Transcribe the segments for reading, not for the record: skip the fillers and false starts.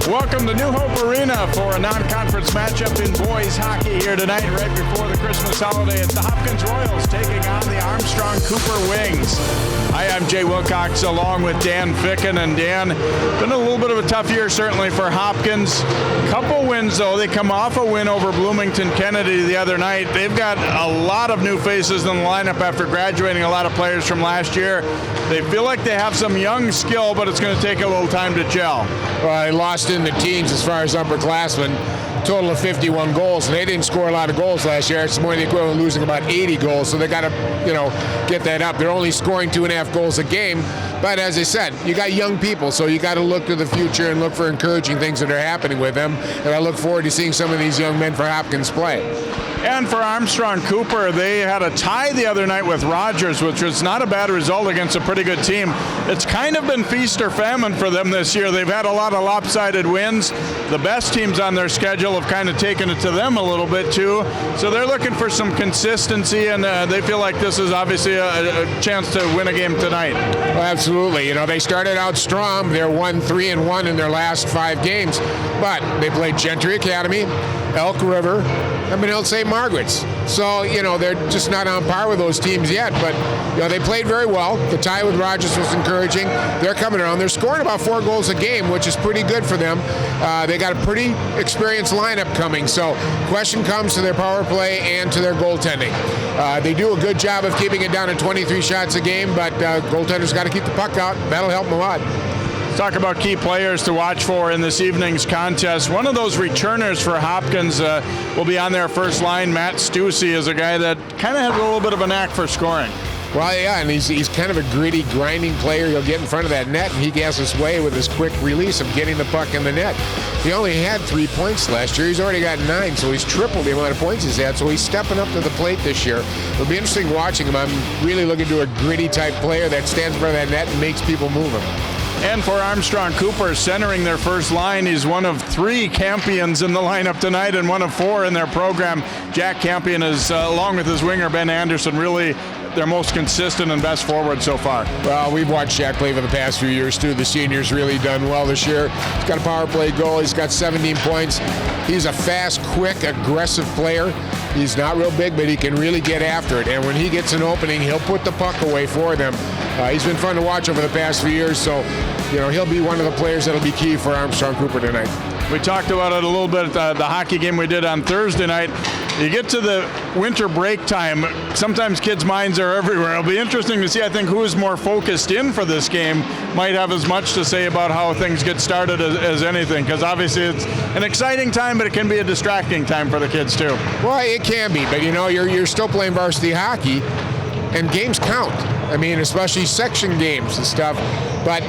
Welcome to New Hope Arena for a non-conference matchup in boys hockey here tonight, right before the Christmas holiday. It's the Hopkins Royals taking on the Armstrong-Cooper Wings. Hi, I'm Jay Wilcox along with Dan Ficken. And Dan, been a little bit of a tough year certainly for Hopkins. Couple wins though. They come off a win over Bloomington Kennedy the other night. They've got a lot of new faces in the lineup after graduating a lot of players from last year. They feel like they have some young skill, but it's going to take a little time to gel. Well, they lost in the teens as far as upperclassmen, total of 51 goals. And they didn't score a lot of goals last year. It's more than the equivalent of losing about 80 goals. So they got to, get that up. They're only scoring 2.5 goals a game. But as I said, you got young people, so you got to look to the future and look for encouraging things that are happening with them. And I look forward to seeing some of these young men for Hopkins play. And for Armstrong-Cooper, they had a tie the other night with Rogers, which was not a bad result against a pretty good team. It's kind of been feast or famine for them this year. They've had a lot of lopsided wins. The best teams on their schedule have kind of taken it to them a little bit too. So they're looking for some consistency, and they feel like this is obviously a chance to win a game tonight. Well, absolutely. They started out strong. They're 1-3-1 in their last 5 games. But they played Gentry Academy, Elk River, and Benilde St. Margaret's. So, they're just not on par with those teams yet. But, they played very well. The tie with Rogers was encouraging. They're coming around. They're scoring about 4 goals a game, which is pretty good for them. They got a pretty experienced lineup coming. So, question comes to their power play and to their goaltending. They do a good job of keeping it down to 23 shots a game, but goaltenders got to keep the puck out. That'll help them a lot. Talk about key players to watch for in this evening's contest. One of those returners for Hopkins will be on their first line. Matt Stussy is a guy that kind of has a little bit of a knack for scoring. Well, yeah, and he's kind of a gritty, grinding player. He'll get in front of that net, and he gets his way with his quick release of getting the puck in the net. He only had 3 points last year. He's already got 9, so he's tripled the amount of points he's had. So he's stepping up to the plate this year. It'll be interesting watching him. I'm really looking to a gritty-type player that stands in front of that net and makes people move him. And for Armstrong-Cooper, centering their first line, he's one of 3 Campions in the lineup tonight and one of 4 in their program. Jack Campion is, along with his winger, Ben Anderson, really their most consistent and best forward so far. Well, we've watched Jack play for the past few years, too. The senior's really done well this year. He's got a power play goal. He's got 17 points. He's a fast, quick, aggressive player. He's not real big, but he can really get after it. And when he gets an opening, he'll put the puck away for them. He's been fun to watch over the past few years, so he'll be one of the players that'll be key for Armstrong-Cooper tonight. We talked about it a little bit at the hockey game we did on Thursday night. You get to the winter break time, sometimes kids' minds are everywhere. It'll be interesting to see, I think, who is more focused in for this game might have as much to say about how things get started as anything, because obviously it's an exciting time, but it can be a distracting time for the kids too. Well, it can be, but you're still playing varsity hockey, and games count. I mean, especially section games and stuff, but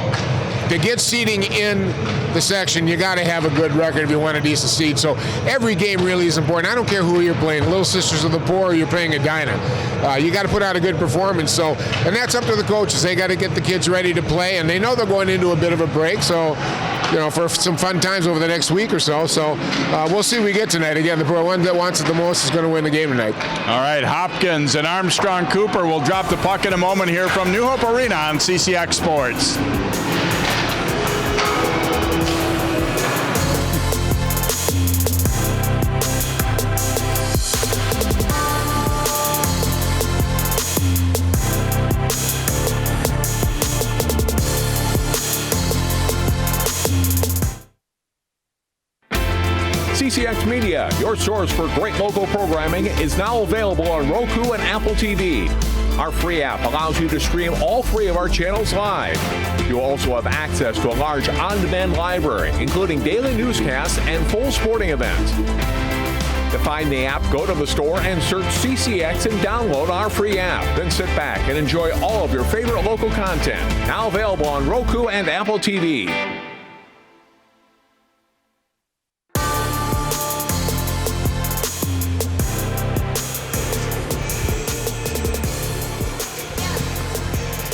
to get seeding in the section, you got to have a good record if you want a decent seed. So every game really is important. I don't care who you're playing, Little Sisters of the Poor, or you're playing Edina. You got to put out a good performance. So, and that's up to the coaches. They got to get the kids ready to play, and they know they're going into a bit of a break. So, for some fun times over the next week or so. So we'll see what we get tonight. Again, the one that wants it the most is going to win the game tonight. All right, Hopkins and Armstrong-Cooper will drop the puck in a moment here from New Hope Arena on CCX Sports. CCX Media, your source for great local programming, is now available on Roku and Apple TV. Our free app allows you to stream all 3 of our channels live. You'll also have access to a large on-demand library, including daily newscasts and full sporting events. To find the app, go to the store and search CCX and download our free app. Then sit back and enjoy all of your favorite local content. Now available on Roku and Apple TV.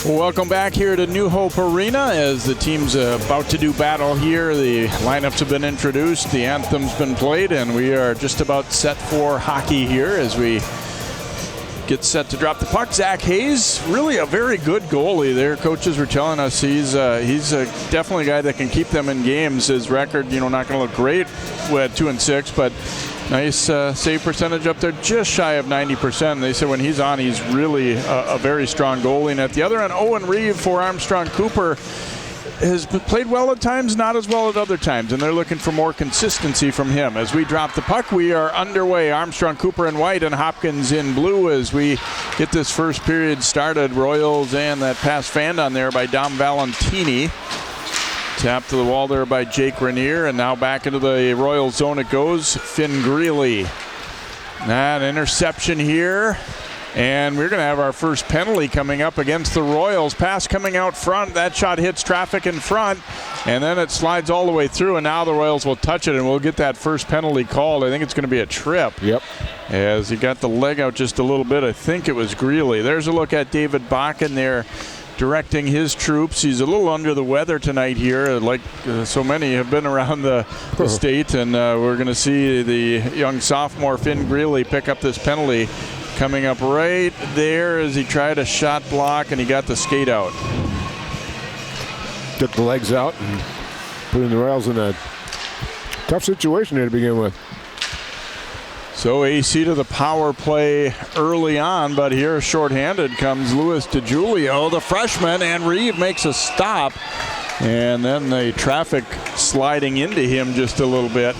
Welcome back here to New Hope Arena as the team's about to do battle here. The lineups have been introduced, the anthem's been played, and we are just about set for hockey here as we gets set to drop the puck. Zach Hayes, really a very good goalie. Their coaches were telling us he's definitely a guy that can keep them in games. His record, not going to look great with 2-6, but nice save percentage up there, just shy of 90%. They said when he's on, he's really a very strong goalie. And at the other end, Owen Reeve for Armstrong-Cooper has played well at times, not as well at other times, and they're looking for more consistency from him. As we drop the puck, we are underway. Armstrong-Cooper in white and Hopkins in blue as we get this first period started. Royals and that pass fanned on there by Dom Valentini. Tapped to the wall there by Jake Rainier, and now back into the Royals zone it goes. Finn Greeley. An interception here. And we're going to have our first penalty coming up against the Royals. Pass coming out front. That shot hits traffic in front. And then it slides all the way through. And now the Royals will touch it. And we'll get that first penalty called. I think it's going to be a trip. Yep. As he got the leg out just a little bit. I think it was Greeley. There's a look at David Bakken there directing his troops. He's a little under the weather tonight here, like so many have been around the state. And we're going to see the young sophomore Finn Greeley pick up this penalty. Coming up right there as he tried a shot block and he got the skate out. Took the legs out and putting the Royals in a tough situation here to begin with. So AC to the power play early on, but here shorthanded comes Louis DiGiulio, the freshman, and Reeve makes a stop. And then the traffic sliding into him just a little bit.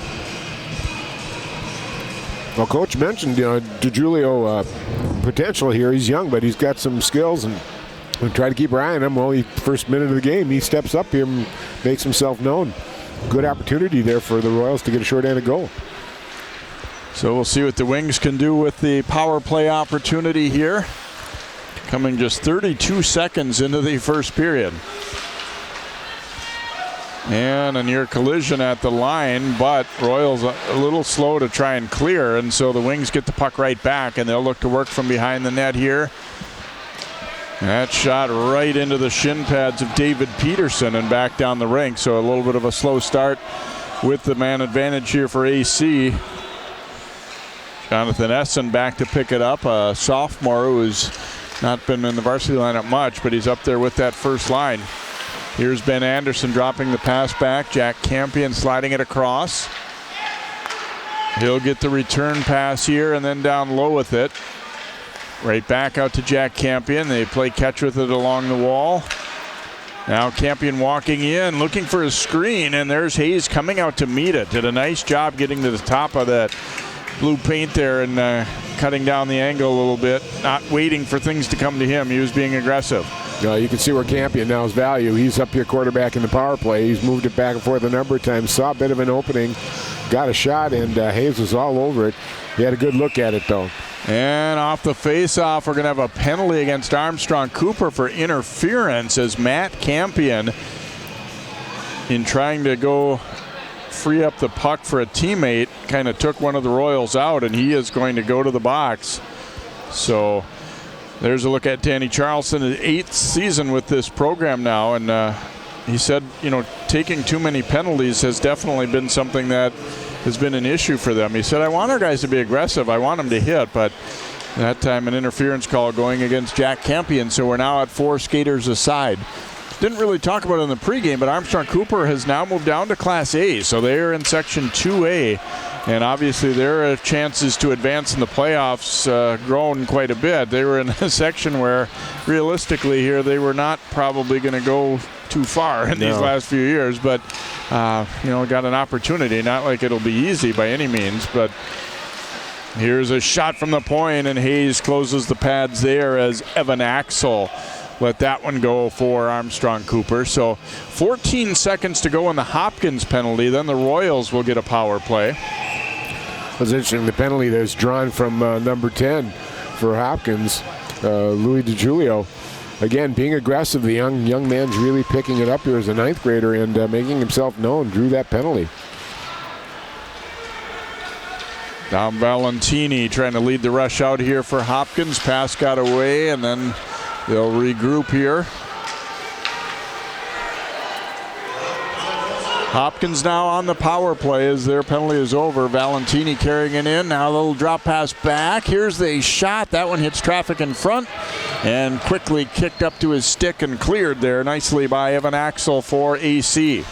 Well, Coach mentioned, DiGiulio potential here. He's young, but he's got some skills, and we try to keep our eye on him. Well, first minute of the game, he steps up here and makes himself known. Good opportunity there for the Royals to get a short-handed goal. So we'll see what the Wings can do with the power play opportunity here. Coming just 32 seconds into the first period. And a near collision at the line, but Royals a little slow to try and clear, and so the Wings get the puck right back, and they'll look to work from behind the net here. That shot right into the shin pads of David Peterson and back down the rink, so a little bit of a slow start with the man advantage here for AC. Jonathan Essen back to pick it up, a sophomore who's not been in the varsity lineup much, but he's up there with that first line. Here's Ben Anderson dropping the pass back. Jack Campion sliding it across. He'll get the return pass here and then down low with it. Right back out to Jack Campion. They play catch with it along the wall. Now Campion walking in, looking for his screen, and there's Hayes coming out to meet it. Did a nice job getting to the top of that blue paint there and cutting down the angle a little bit. Not waiting for things to come to him. He was being aggressive. You can see where Campion now is value. He's up here quarterback in the power play. He's moved it back and forth a number of times. Saw a bit of an opening, got a shot, and Hayes was all over it. He had a good look at it, though. And off the face-off, we're going to have a penalty against Armstrong-Cooper for interference as Matt Campion, in trying to go free up the puck for a teammate, kind of took one of the Royals out, and he is going to go to the box. So there's a look at Danny Charleston, his 8th season with this program now, and he said, taking too many penalties has definitely been something that has been an issue for them. He said, I want our guys to be aggressive. I want them to hit, but that time an interference call going against Jack Campion, so we're now at 4 skaters aside. Didn't really talk about it in the pregame, but Armstrong-Cooper has now moved down to Class A, so they're in Section 2A. And obviously their chances to advance in the playoffs grown quite a bit. They were in a section where realistically here they were not probably going to go too far in these last few years, but got an opportunity. Not like it'll be easy by any means, but here's a shot from the point, and Hayes closes the pads there as Evan Axel let that one go for Armstrong-Cooper. So 14 seconds to go in the Hopkins penalty. Then the Royals will get a power play. It was interesting, the penalty that's drawn from number 10 for Hopkins, Louis DiGiulio. Again, being aggressive, the young man's really picking it up here as a 9th grader and making himself known, drew that penalty. Dom Valentini trying to lead the rush out here for Hopkins. Pass got away, and then they'll regroup here. Hopkins now on the power play as their penalty is over. Valentini carrying it in. Now a little drop pass back. Here's the shot. That one hits traffic in front and quickly kicked up to his stick and cleared there nicely by Evan Axel for AC.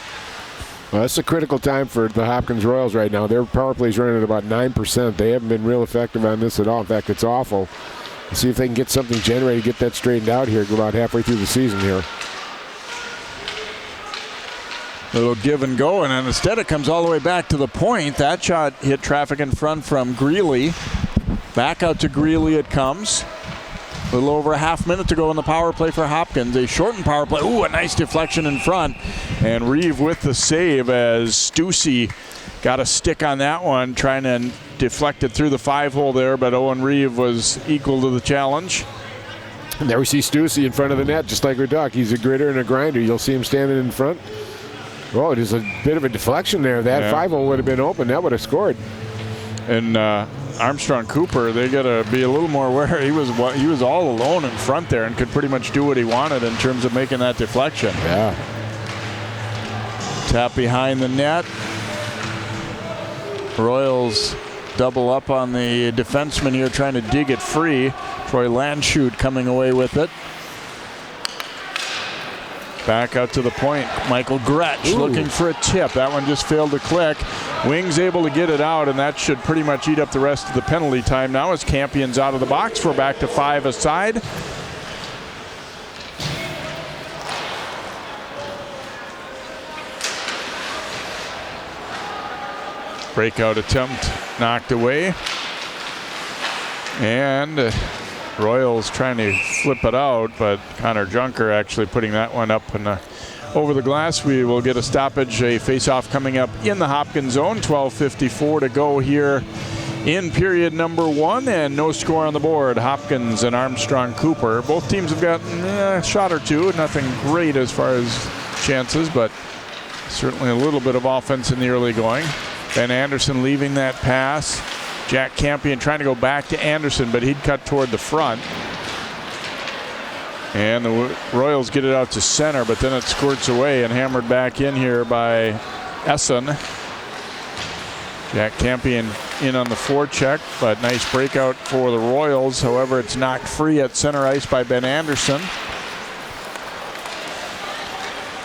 Well, it's a critical time for the Hopkins Royals right now. Their power play is running at about 9%. They haven't been real effective on this at all. In fact, it's awful. Let's see if they can get something generated, get that straightened out here, go about halfway through the season here. Little give and go, and then instead it comes all the way back to the point. That shot hit traffic in front from Greeley. Back out to Greeley it comes. A little over a half minute to go in the power play for Hopkins. A shortened power play. Ooh, a nice deflection in front. And Reeve with the save as Stussy got a stick on that one, trying to deflect it through the 5-hole there, but Owen Reeve was equal to the challenge. And there we see Stussy in front of the net, just like Reduck. He's a gritter and a grinder. You'll see him standing in front. Oh, there's a bit of a deflection there. That 5-hole would have been open. That would have scored. And Armstrong-Cooper, they got to be a little more aware. He was all alone in front there and could pretty much do what he wanted in terms of making that deflection. Yeah. Tap behind the net. Royals double up on the defenseman here, trying to dig it free. Troy Landshut coming away with it. Back out to the point. Michael Gretsch looking for a tip. That one just failed to click. Wings able to get it out, and that should pretty much eat up the rest of the penalty time now as Campion's out of the box. We're back to 5 aside. Breakout attempt knocked away. And Royals trying to flip it out, but Connor Junker actually putting that one up and over the glass. We will get a stoppage, a face-off coming up in the Hopkins zone. 12:54 to go here in period number 1, and no score on the board. Hopkins and Armstrong-Cooper. Both teams have got a shot or two. Nothing great as far as chances, but certainly a little bit of offense in the early going. Ben Anderson leaving that pass. Jack Campion trying to go back to Anderson, but he'd cut toward the front. And the Royals get it out to center, but then it squirts away and hammered back in here by Essen. Jack Campion in on the forecheck, but nice breakout for the Royals. However, it's knocked free at center ice by Ben Anderson.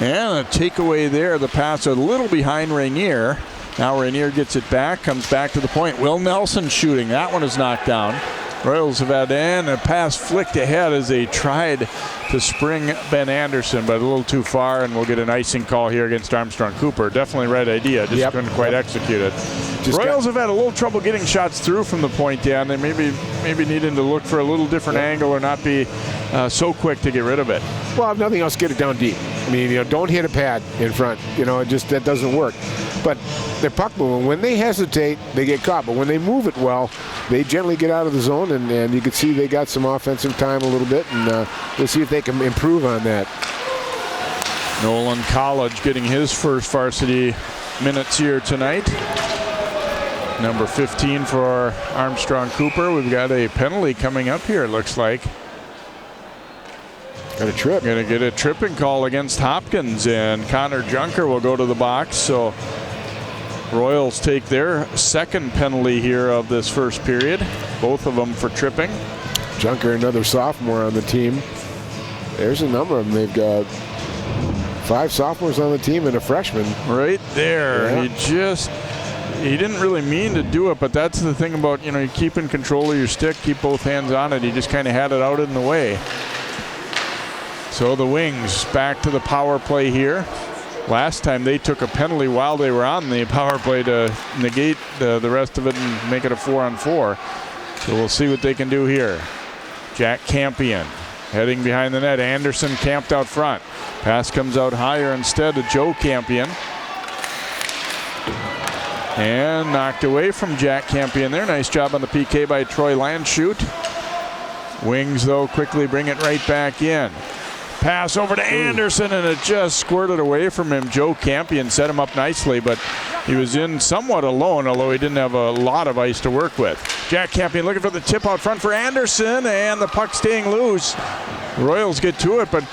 And a takeaway there. The pass a little behind Rainier. Now Rainier gets it back, comes back to the point. Will Nelson shooting. That one is knocked down. Royals have had a pass flicked ahead as they tried to spring Ben Anderson, but a little too far, and we'll get an icing call here against Armstrong-Cooper. Definitely right idea, just couldn't quite execute it. Royals have had a little trouble getting shots through from the point down. They maybe needing to look for a little different angle or not be so quick to get rid of it. Well, if nothing else, get it down deep. I mean, don't hit a pad in front. That doesn't work. But they're puck moving. When they hesitate, they get caught. But when they move it well, they generally get out of the zone, and you can see they got some offensive time a little bit, and we'll see if they can improve on that. Nolan College getting his first varsity minutes here tonight. Number 15 for Armstrong-Cooper. We've got a penalty coming up here, it looks like. Got a trip. Going to get a tripping call against Hopkins, and Connor Junker will go to the box. So Royals take their second penalty here of this first period, both of them for tripping. Junker, another sophomore on the team. There's a number of them. They've got 5 sophomores on the team and a freshman. Right there. Yeah. He didn't really mean to do it, but that's the thing about, you keep in control of your stick, keep both hands on it. He just kind of had it out in the way. So the Wings back to the power play here. Last time they took a penalty while they were on the power play to negate the rest of it and make it a 4-on-4. So we'll see what they can do here. Jack Campion heading behind the net. Anderson camped out front. Pass comes out higher instead to Joe Campion. And knocked away from Jack Campion there. Nice job on the PK by Troy Landshut. Wings, though, quickly bring it right back in. Pass over to Anderson, and it just squirted away from him. Joe Campion set him up nicely, but he was in somewhat alone, although he didn't have a lot of ice to work with. Jack Campion looking for the tip out front for Anderson, and the puck staying loose. Royals get to it, but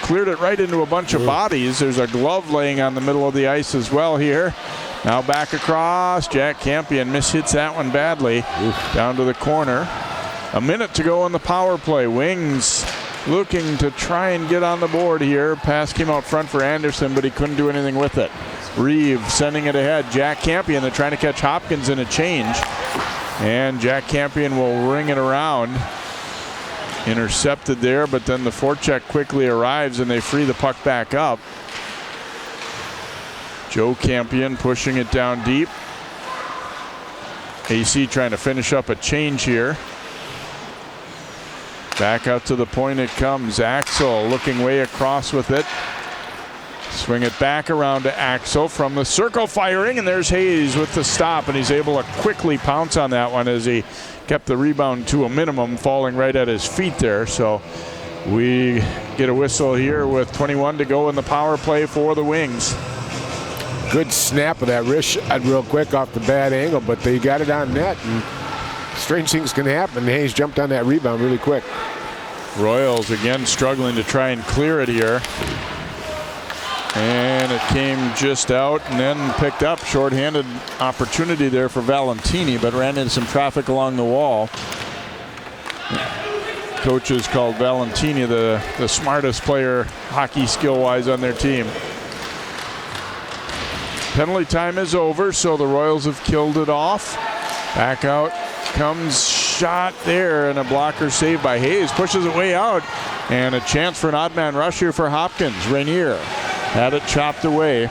cleared it right into a bunch of bodies. There's a glove laying on the middle of the ice as well here. Now back across. Jack Campion mishits that one badly. Down to the corner. A minute to go on the power play. Wings looking to try and get on the board here. Pass came out front for Anderson, but he couldn't do anything with it. Reeve sending it ahead. Jack Campion, they're trying to catch Hopkins in a change. And Jack Campion will ring it around. Intercepted there, but then the forecheck quickly arrives and they free the puck back up. Joe Campion pushing it down deep. AC trying to finish up a change here. Back out to the point it comes. Axel looking way across with it. Swing it back around to Axel from the circle firing, and there's Hayes with the stop, and he's able to quickly pounce on that one as he kept the rebound to a minimum, falling right at his feet there. So we get a whistle here with 21 to go in the power play for the Wings. Good snap of that wrist shot real quick off the bad angle, but they got it on net, and strange things can happen. Hayes jumped on that rebound really quick. Royals again struggling to try and clear it here. And it came just out and then picked up. Shorthanded opportunity there for Valentini, but ran into some traffic along the wall. Coaches called Valentini the smartest player hockey skill-wise on their team. Penalty time is over, so the Royals have killed it off. Back out comes shot there, and a blocker saved by Hayes. Pushes it way out, and a chance for an odd man rush here for Hopkins. Rainier had it chopped away.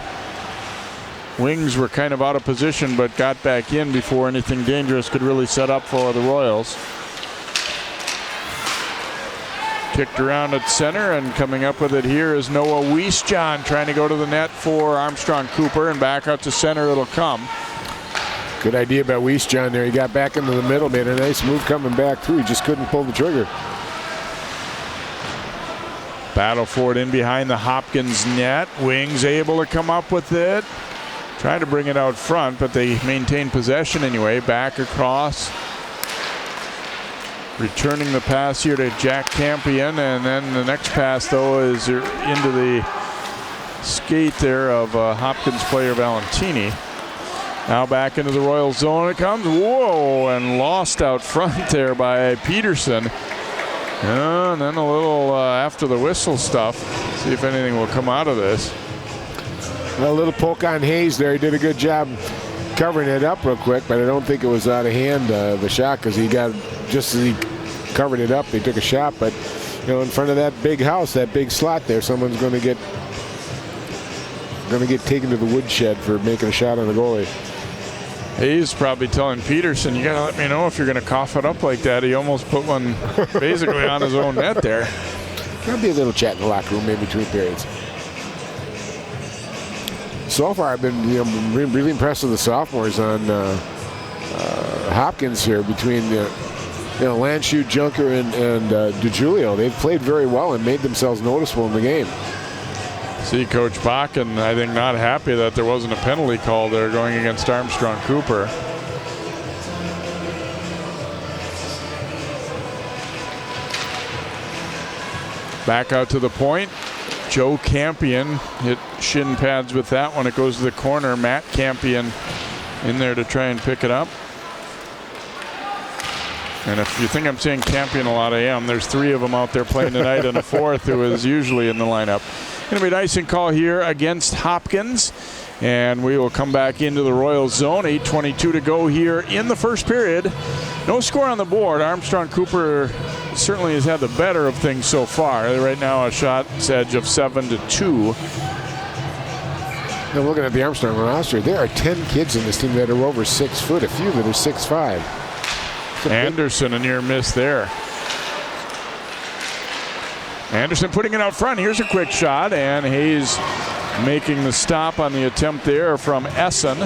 Wings were kind of out of position, but got back in before anything dangerous could really set up for the Royals. Kicked around at center, and coming up with it here is Noah Wiesjohn trying to go to the net for Armstrong-Cooper, and back out to center it'll come. Good idea by Wiesjohn there. He got back into the middle, made a nice move coming back through. He just couldn't pull the trigger. Battle for it in behind the Hopkins net. Wings able to come up with it. Trying to bring it out front, but they maintain possession anyway. Back across. Returning the pass here to Jack Campion, and then the next pass though is into the skate there of Hopkins player Valentini. Now back into the Royal zone it comes. Whoa, and lost out front there by Peterson. And then a little after the whistle stuff. See if anything will come out of this. A little poke on Hayes there. He did a good job covering it up real quick, but I don't think it was out of hand, the shot, because he got, just as he covered it up, he took a shot. But, you know, in front of that big house, that big slot there, someone's going to get taken to the woodshed for making a shot on the goalie. Hayes probably telling Peterson, you got to let me know if you're going to cough it up like that. He almost put one basically on his own net there. There'll be a little chat in the locker room in between periods. So far, I've been really impressed with the sophomores on Hopkins here, between Landshut, Junker, and DiGiulio. They've played very well and made themselves noticeable in the game. See Coach Bakken, I think, not happy that there wasn't a penalty call there going against Armstrong-Cooper. Back out to the point. Joe Campion hit shin pads with that one. It goes to the corner. Matt Campion in there to try and pick it up. And if you think I'm saying Campion a lot, I am. There's three of them out there playing tonight, and a fourth who is usually in the lineup. Going to be an icing call here against Hopkins, and we will come back into the Royals zone. 8:22 to go here in the first period. No score on the board. Armstrong-Cooper certainly has had the better of things so far. Right now a shot edge of 7-2. Now looking at the Armstrong roster, there are 10 kids in this team that are over 6 foot, a few that are 6'5". Anderson, a near miss there. Anderson putting it out front. Here's a quick shot, and Hayes making the stop on the attempt there from Essen.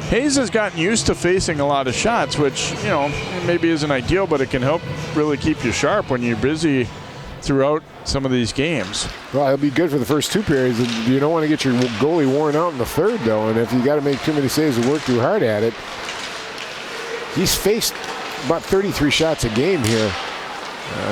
Hayes has gotten used to facing a lot of shots, which, you know, maybe isn't ideal, but it can help really keep you sharp when you're busy throughout some of these games. Well, it'll be good for the first two periods. You don't want to get your goalie worn out in the third, though, and if you got to make too many saves and work too hard at it. He's faced about 33 shots a game here.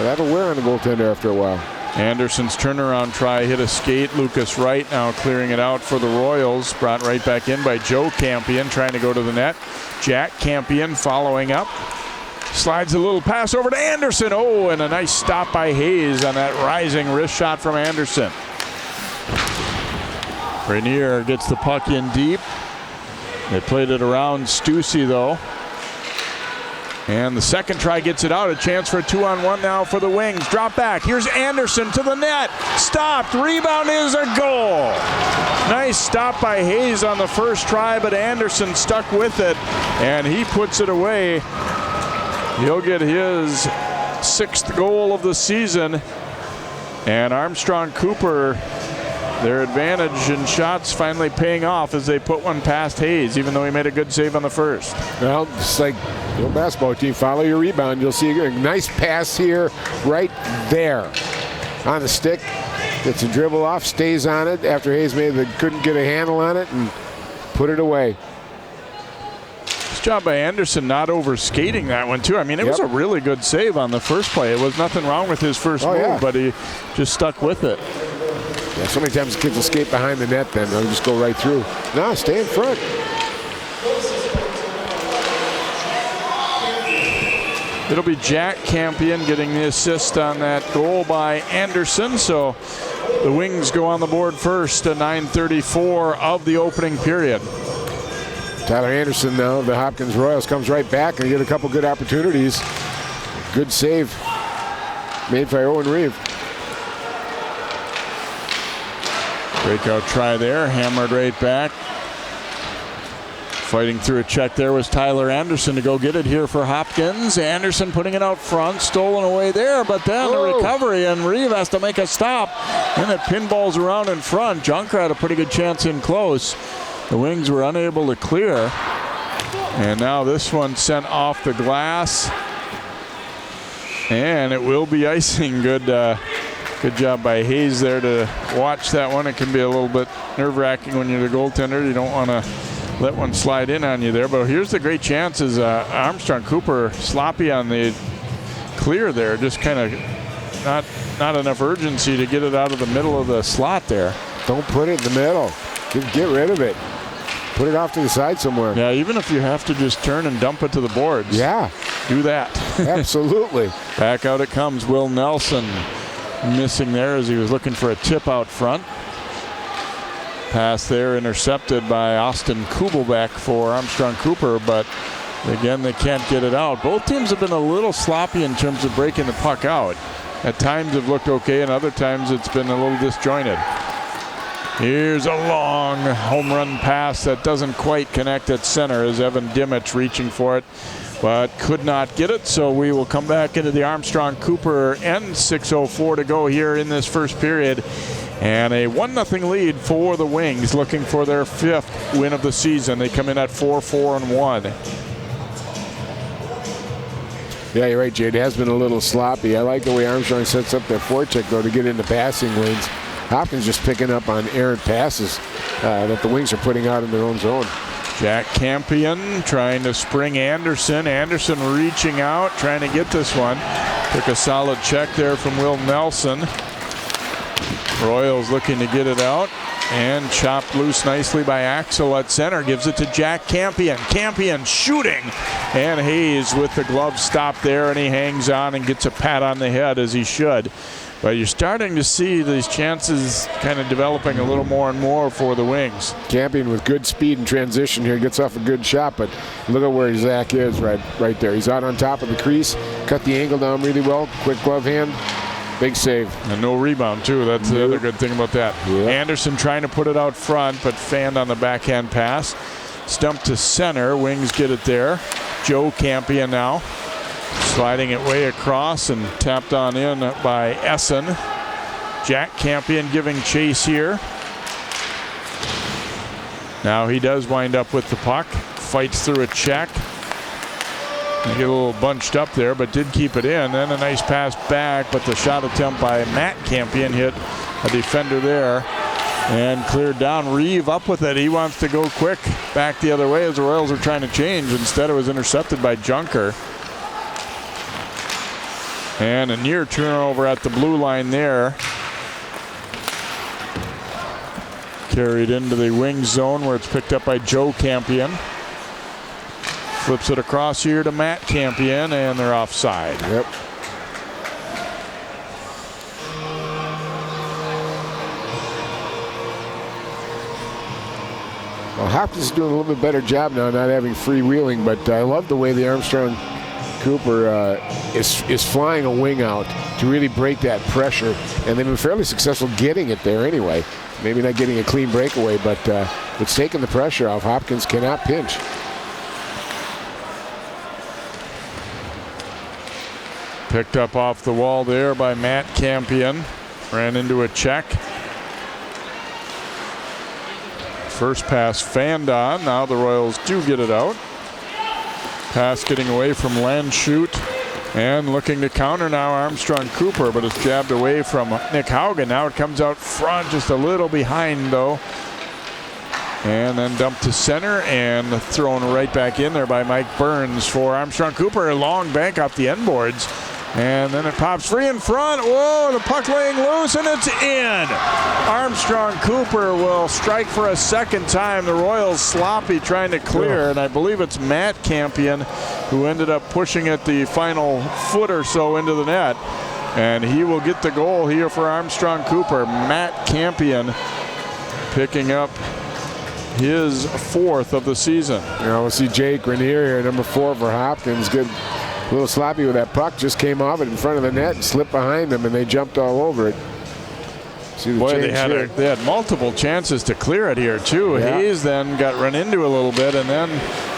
That'll wear on the goaltender after a while. Anderson's turnaround try hit a skate. Lucas Wright now clearing it out for the Royals. Brought right back in by Joe Campion, trying to go to the net. Jack Campion following up. Slides a little pass over to Anderson. Oh, and a nice stop by Hayes on that rising wrist shot from Anderson. Rainier gets the puck in deep. They played it around Stussy, though. And the second try gets it out. A chance for a 2-on-1 now for the Wings. Drop back. Here's Anderson to the net. Stopped. Rebound is a goal. Nice stop by Hayes on the first try, but Anderson stuck with it, and he puts it away. He'll get his 6th goal of the season. And Armstrong-Cooper, their advantage in shots finally paying off as they put one past Hayes, even though he made a good save on the first. Well, it's like your basketball team. Follow your rebound. You'll see a nice pass here, right there on the stick. Gets a dribble off, stays on it after Hayes couldn't get a handle on it and put it away. Nice job by Anderson not over skating that one too. I mean, it was a really good save on the first play. It was nothing wrong with his first move, but he just stuck with it. Yeah, so many times the kids will skate behind the net, then they'll just go right through. No, stay in front. It'll be Jack Campion getting the assist on that goal by Anderson. So the Wings go on the board first at 9:34 of the opening period. Tyler Anderson now, the Hopkins Royals, comes right back and get a couple good opportunities. Good save made by Owen Reeve. Breakout try there, hammered right back. Fighting through a check there was Tyler Anderson to go get it here for Hopkins. Anderson putting it out front, stolen away there, but then the recovery, and Reeve has to make a stop. And it pinballs around in front. Junker had a pretty good chance in close. The Wings were unable to clear. And now this one sent off the glass. And it will be icing. Good job by Hayes there to watch that one. It can be a little bit nerve-wracking when you're the goaltender. You don't want to let one slide in on you there. But here's the great chances. Armstrong-Cooper sloppy on the clear there. Just kind of not enough urgency to get it out of the middle of the slot there. Don't put it in the middle. Get rid of it. Put it off to the side somewhere. Yeah, even if you have to just turn and dump it to the boards. Yeah. Do that. Absolutely. Back out it comes. Will Nelson missing there as he was looking for a tip out front. Pass there intercepted by Austin Kubelbeck for Armstrong-Cooper, but again, they can't get it out. Both teams have been a little sloppy in terms of breaking the puck out. At times have looked okay, and other times it's been a little disjointed. Here's a long home run pass that doesn't quite connect at center as Evan Dimich reaching for it, but could not get it. So we will come back into the Armstrong-Cooper end. 6:04 to go here in this first period. And a 1-0 lead for the Wings, looking for their 5th win of the season. They come in at 4-4-1. Yeah, you're right, Jade. It has been a little sloppy. I like the way Armstrong sets up their forecheck, though, to get into passing lanes. Hopkins just picking up on errant passes that the Wings are putting out in their own zone. Jack Campion trying to spring Anderson. Anderson reaching out, trying to get this one. Took a solid check there from Will Nelson. Royals looking to get it out, and chopped loose nicely by Axel at center. Gives it to Jack Campion. Campion shooting, and Hayes with the glove stop there, and he hangs on and gets a pat on the head as he should. But you're starting to see these chances kind of developing a little more and more for the Wings. Campion with good speed and transition here, gets off a good shot, but look at where Zach is right there. He's out on top of the crease, cut the angle down really well, quick glove hand. Big save. And no rebound, too. That's the other good thing about that. Yep. Anderson trying to put it out front, but fanned on the backhand pass. Stumped to center. Wings get it there. Joe Campion now. Sliding it way across and tapped on in by Essen. Jack Campion giving chase here. Now he does wind up with the puck. Fights through a check. They get a little bunched up there, but did keep it in. Then a nice pass back, but the shot attempt by Matt Campion hit a defender there and cleared down. Reeve up with it. He wants to go quick back the other way as the Royals are trying to change. Instead, it was intercepted by Junker. And a near turnover at the blue line there. Carried into the wing zone where it's picked up by Joe Campion. Flips it across here to Matt Campion, and they're offside. Yep. Well, Hopkins is doing a little bit better job now, not having freewheeling, but I love the way the Armstrong-Cooper is flying a wing out to really break that pressure, and they've been fairly successful getting it there anyway. Maybe not getting a clean breakaway, but it's taking the pressure off. Hopkins cannot pinch. Picked up off the wall there by Matt Campion. Ran into a check. First pass fanned on. Now the Royals do get it out. Pass getting away from Landshut. And looking to counter now Armstrong-Cooper, but it's jabbed away from Nick Haugen. Now it comes out front, just a little behind though. And then dumped to center and thrown right back in there by Mike Burns for Armstrong-Cooper. A long bank off the end boards. And then it pops free in front. Whoa, the puck laying loose, and it's in. Armstrong-Cooper will strike for a second time. The Royals sloppy trying to clear, and I believe it's Matt Campion who ended up pushing it the final foot or so into the net. And he will get the goal here for Armstrong-Cooper. Matt Campion picking up his 4th of the season. We'll see Jake Rainier here, number 4 for Hopkins. Good. A little sloppy with that puck, just came off it in front of the net and slipped behind them, and they jumped all over it. See the Boy, change they had multiple chances to clear it here too. Yeah. Hayes then got run into a little bit, and then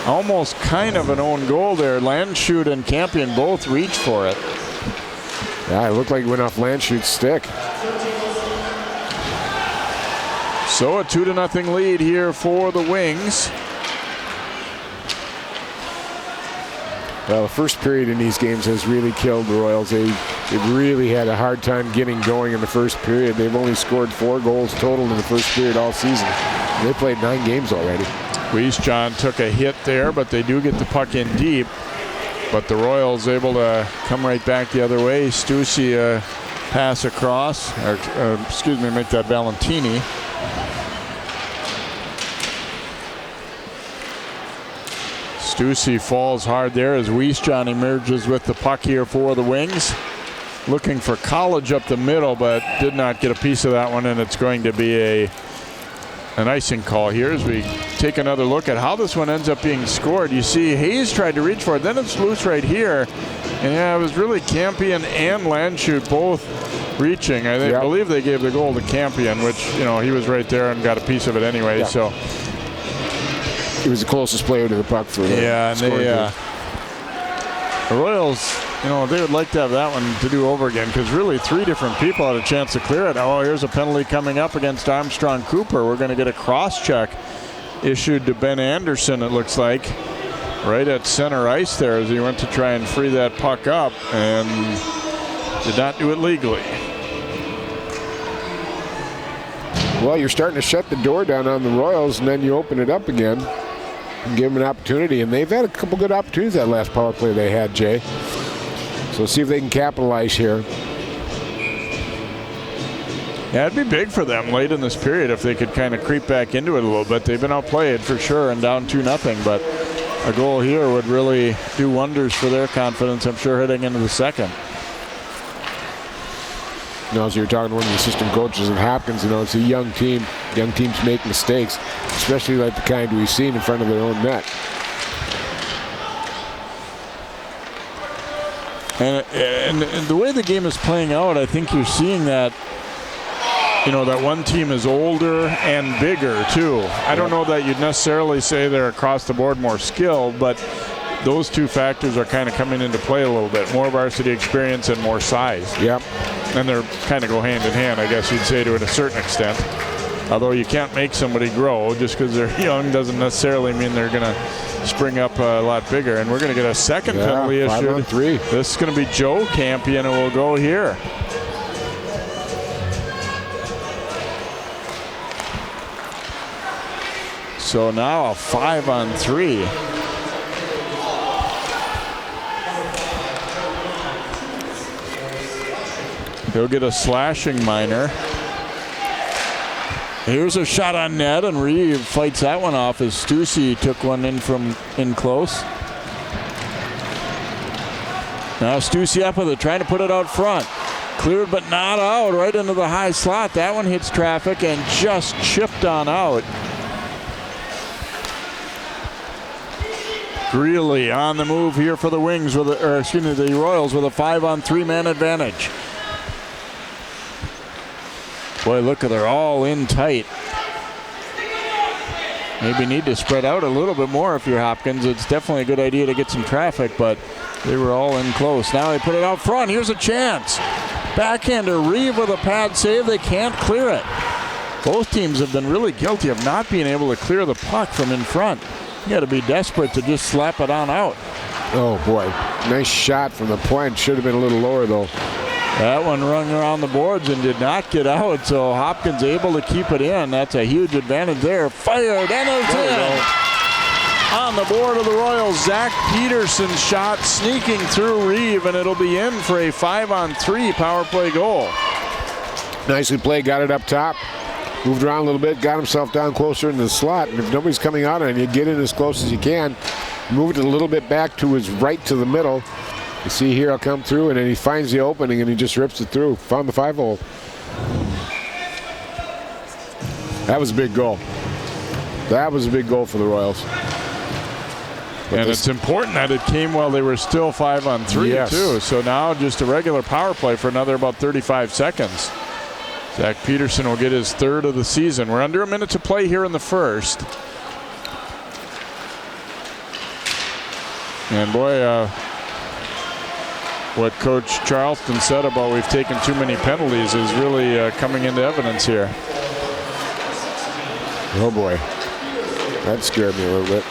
almost kind of an own goal there. Landshut and Campion both reached for it. Yeah, it looked like it went off Landshut's stick. So a 2-0 lead here for the Wings. Well, the first period in these games has really killed the Royals. They've really had a hard time getting going in the first period. They've only scored 4 goals total in the first period all season. They played 9 games already. Wiesjohn took a hit there, but they do get the puck in deep. But the Royals able to come right back the other way. Stussy pass across, or make that Valentini. Stussy falls hard there as Wiesjohn emerges with the puck here for the Wings. Looking for College up the middle, but did not get a piece of that one, and it's going to be an icing call here as we take another look at how this one ends up being scored. You see Hayes tried to reach for it, then it's loose right here. And yeah, it was really Campion and Landshut both reaching. I believe they gave the goal to Campion, which, he was right there and got a piece of it anyway. Yeah. So he was the closest player to the puck for the and the Royals, they would like to have that one to do over again, because really 3 different people had a chance to clear it. Oh, here's a penalty coming up against Armstrong-Cooper. We're going to get a cross-check issued to Ben Anderson, it looks like, right at center ice there as he went to try and free that puck up and did not do it legally. Well, you're starting to shut the door down on the Royals, and then you open it up again and give them an opportunity. And they've had a couple good opportunities that last power play they had, Jay. So see if they can capitalize here. Yeah, it'd be big for them late in this period if they could kind of creep back into it a little bit. They've been outplayed for sure and down 2-0, but a goal here would really do wonders for their confidence, I'm sure, heading into the second. As you're talking to one of the assistant coaches at Hopkins, it's a young team. Young teams make mistakes, especially like the kind we've seen in front of their own net. And the way the game is playing out, I think you're seeing that, that one team is older and bigger too. I don't know that you'd necessarily say they're across the board more skilled, but those 2 factors are kind of coming into play a little bit. More varsity experience and more size. Yep. And they're kind of go hand in hand, I guess you'd say, to a certain extent. Although you can't make somebody grow just because they're young doesn't necessarily mean they're going to spring up a lot bigger. And we're going to get a second penalty issued. 5-on-3. This is going to be Joe Campion, and we'll go here. So now a 5-on-3. He'll get a slashing minor. Here's a shot on net, and Reeve fights that one off as Stussy took one in from in close. Now Stussy up with it, trying to put it out front. Cleared but not out, right into the high slot. That one hits traffic and just chipped on out. Greeley on the move here for the Wings, the Royals with a 5-on-3 man advantage. Boy, look, they're all in tight. Maybe need to spread out a little bit more if you're Hopkins. It's definitely a good idea to get some traffic, but they were all in close. Now they put it out front. Here's a chance. Backhander, Reeve with a pad save. They can't clear it. Both teams have been really guilty of not being able to clear the puck from in front. You got to be desperate to just slap it on out. Oh, boy. Nice shot from the point. Should have been a little lower, though. That one rung around the boards and did not get out, so Hopkins able to keep it in. That's a huge advantage there. Fired, and it's in. On the board of the Royals, Zach Peterson's shot sneaking through Reeve, and it'll be in for a 5-on-3 power play goal. Nicely played, got it up top. Moved around a little bit, got himself down closer in the slot. And if nobody's coming out on you, get in as close as you can. Move it a little bit back to his right to the middle. You see here, I'll come through, and then he finds the opening, and he just rips it through. Found the 5-hole. That was a big goal. That was a big goal for the Royals. But and it's important that it came while they were still 5-on-3, yes, too. So now just a regular power play for another about 35 seconds. Zach Peterson will get his third of the season. We're under a minute to play here in the first. And boy, what Coach Charleston said about we've taken too many penalties is really coming into evidence here. Oh boy, that scared me a little bit.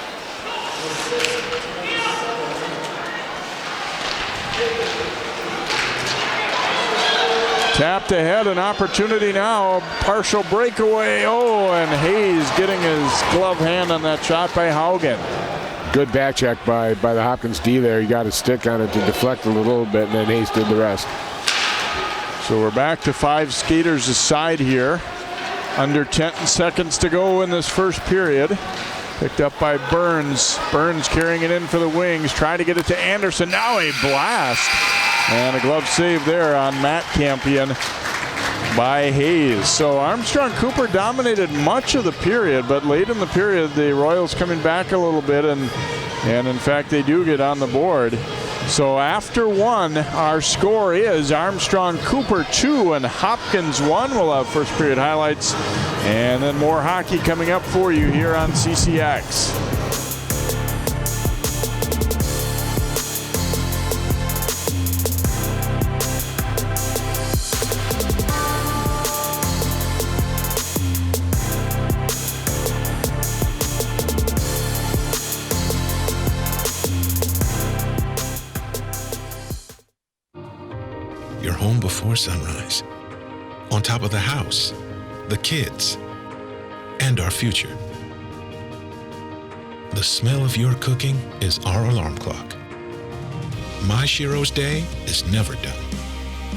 Tapped ahead, an opportunity now, a partial breakaway. Oh, and Hayes getting his glove hand on that shot by Haugen. Good back check by the Hopkins D there. He got his stick on it to deflect a little bit, and then Hayes did the rest. So we're back to 5 skaters aside here. Under 10 seconds to go in this first period. Picked up by Burns. Burns carrying it in for the Wings. Trying to get it to Anderson. Now a blast. And a glove save there on Matt Campion by Hayes. So Armstrong-Cooper dominated much of the period, but late in the period, the Royals coming back a little bit, and in fact, they do get on the board. So after 1, our score is Armstrong-Cooper 2 and Hopkins 1. We'll have first period highlights and then more hockey coming up for you here on CCX. Home before sunrise, on top of the house, the kids, and our future. The smell of your cooking is our alarm clock. My Shiro's day is never done.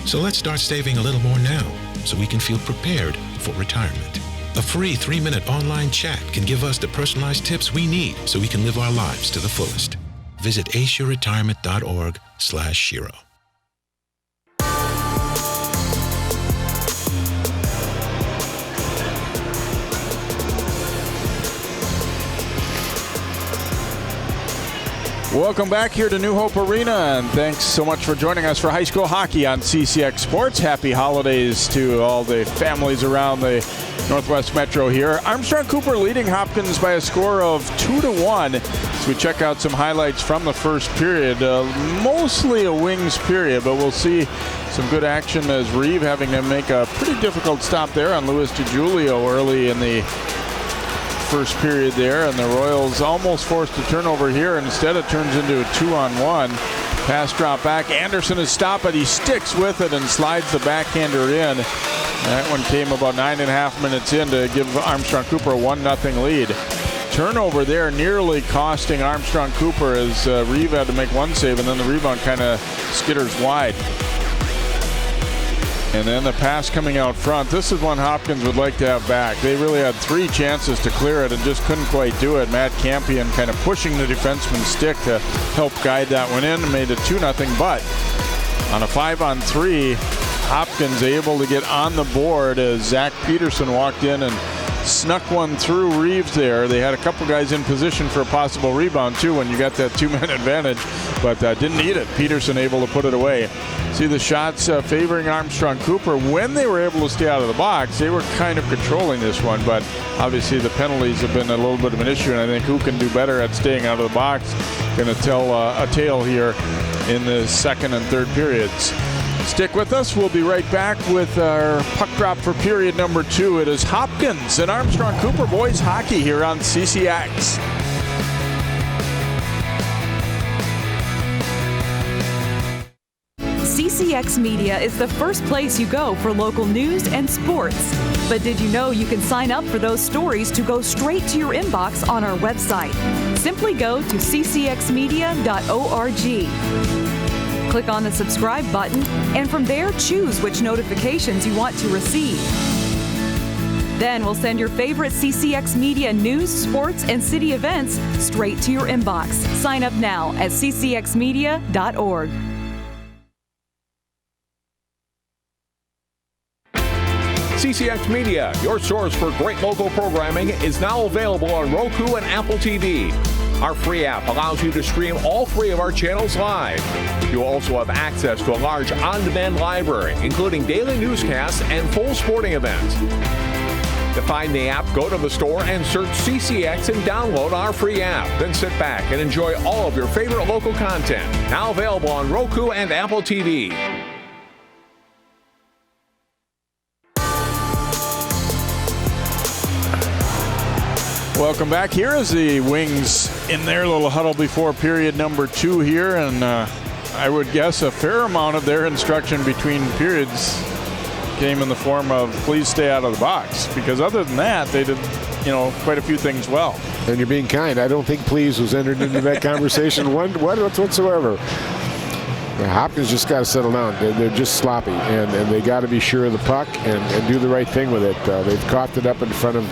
So let's start saving a little more now so we can feel prepared for retirement. A free 3-minute online chat can give us the personalized tips we need so we can live our lives to the fullest. Visit aceyourretirement.org/Shiro. Welcome back here to New Hope Arena, and thanks so much for joining us for high school hockey on CCX Sports. Happy holidays to all the families around the Northwest Metro here. Armstrong-Cooper leading Hopkins by a score of 2-1 as we check out some highlights from the first period. Mostly a Wings period, but we'll see some good action as Reeve having to make a pretty difficult stop there on Louis DiGiulio early in the first period there, and the Royals almost forced a turnover here, and instead it turns into a 2-on-1. Pass drop back. Anderson is stopped, but he sticks with it and slides the backhander in. That one came about 9.5 minutes in to give Armstrong-Cooper a 1-0 lead. Turnover there nearly costing Armstrong-Cooper as Reeve had to make one save, and then the rebound kind of skitters wide. And then the pass coming out front. This is one Hopkins would like to have back. They really had 3 chances to clear it and just couldn't quite do it. Matt Campion kind of pushing the defenseman's stick to help guide that one in and made it 2-0. But on a 5-on-3, Hopkins able to get on the board as Zach Peterson walked in and snuck one through Reeves there. They had a couple guys in position for a possible rebound too when you got that 2-man advantage, but didn't need it. Peterson able to put it away. See the shots favoring Armstrong-Cooper. When they were able to stay out of the box, they were kind of controlling this one, but obviously the penalties have been a little bit of an issue, and I think who can do better at staying out of the box going to tell a tale here in the second and third periods. Stick with us. We'll be right back with our puck drop for period number 2. It is Hopkins and Armstrong-Cooper boys hockey here on CCX. CCX Media is the first place you go for local news and sports. But did you know you can sign up for those stories to go straight to your inbox on our website? Simply go to ccxmedia.org. Click on the subscribe button, and from there, choose which notifications you want to receive. Then we'll send your favorite CCX Media news, sports, and city events straight to your inbox. Sign up now at ccxmedia.org. CCX Media, your source for great local programming, is now available on Roku and Apple TV. Our free app allows you to stream all 3 of our channels live. You'll also have access to a large on-demand library, including daily newscasts and full sporting events. To find the app, go to the store and search CCX and download our free app. Then sit back and enjoy all of your favorite local content. Now available on Roku and Apple TV. Welcome back. Here is the Wings in their little huddle before period number 2 here, and I would guess a fair amount of their instruction between periods came in the form of please stay out of the box, because other than that they did quite a few things well. And you're being kind. I don't think please was entered into that conversation whatsoever. Yeah, Hopkins just got to settle down. They're just sloppy, and they got to be sure of the puck and do the right thing with it. They've coughed it up in front of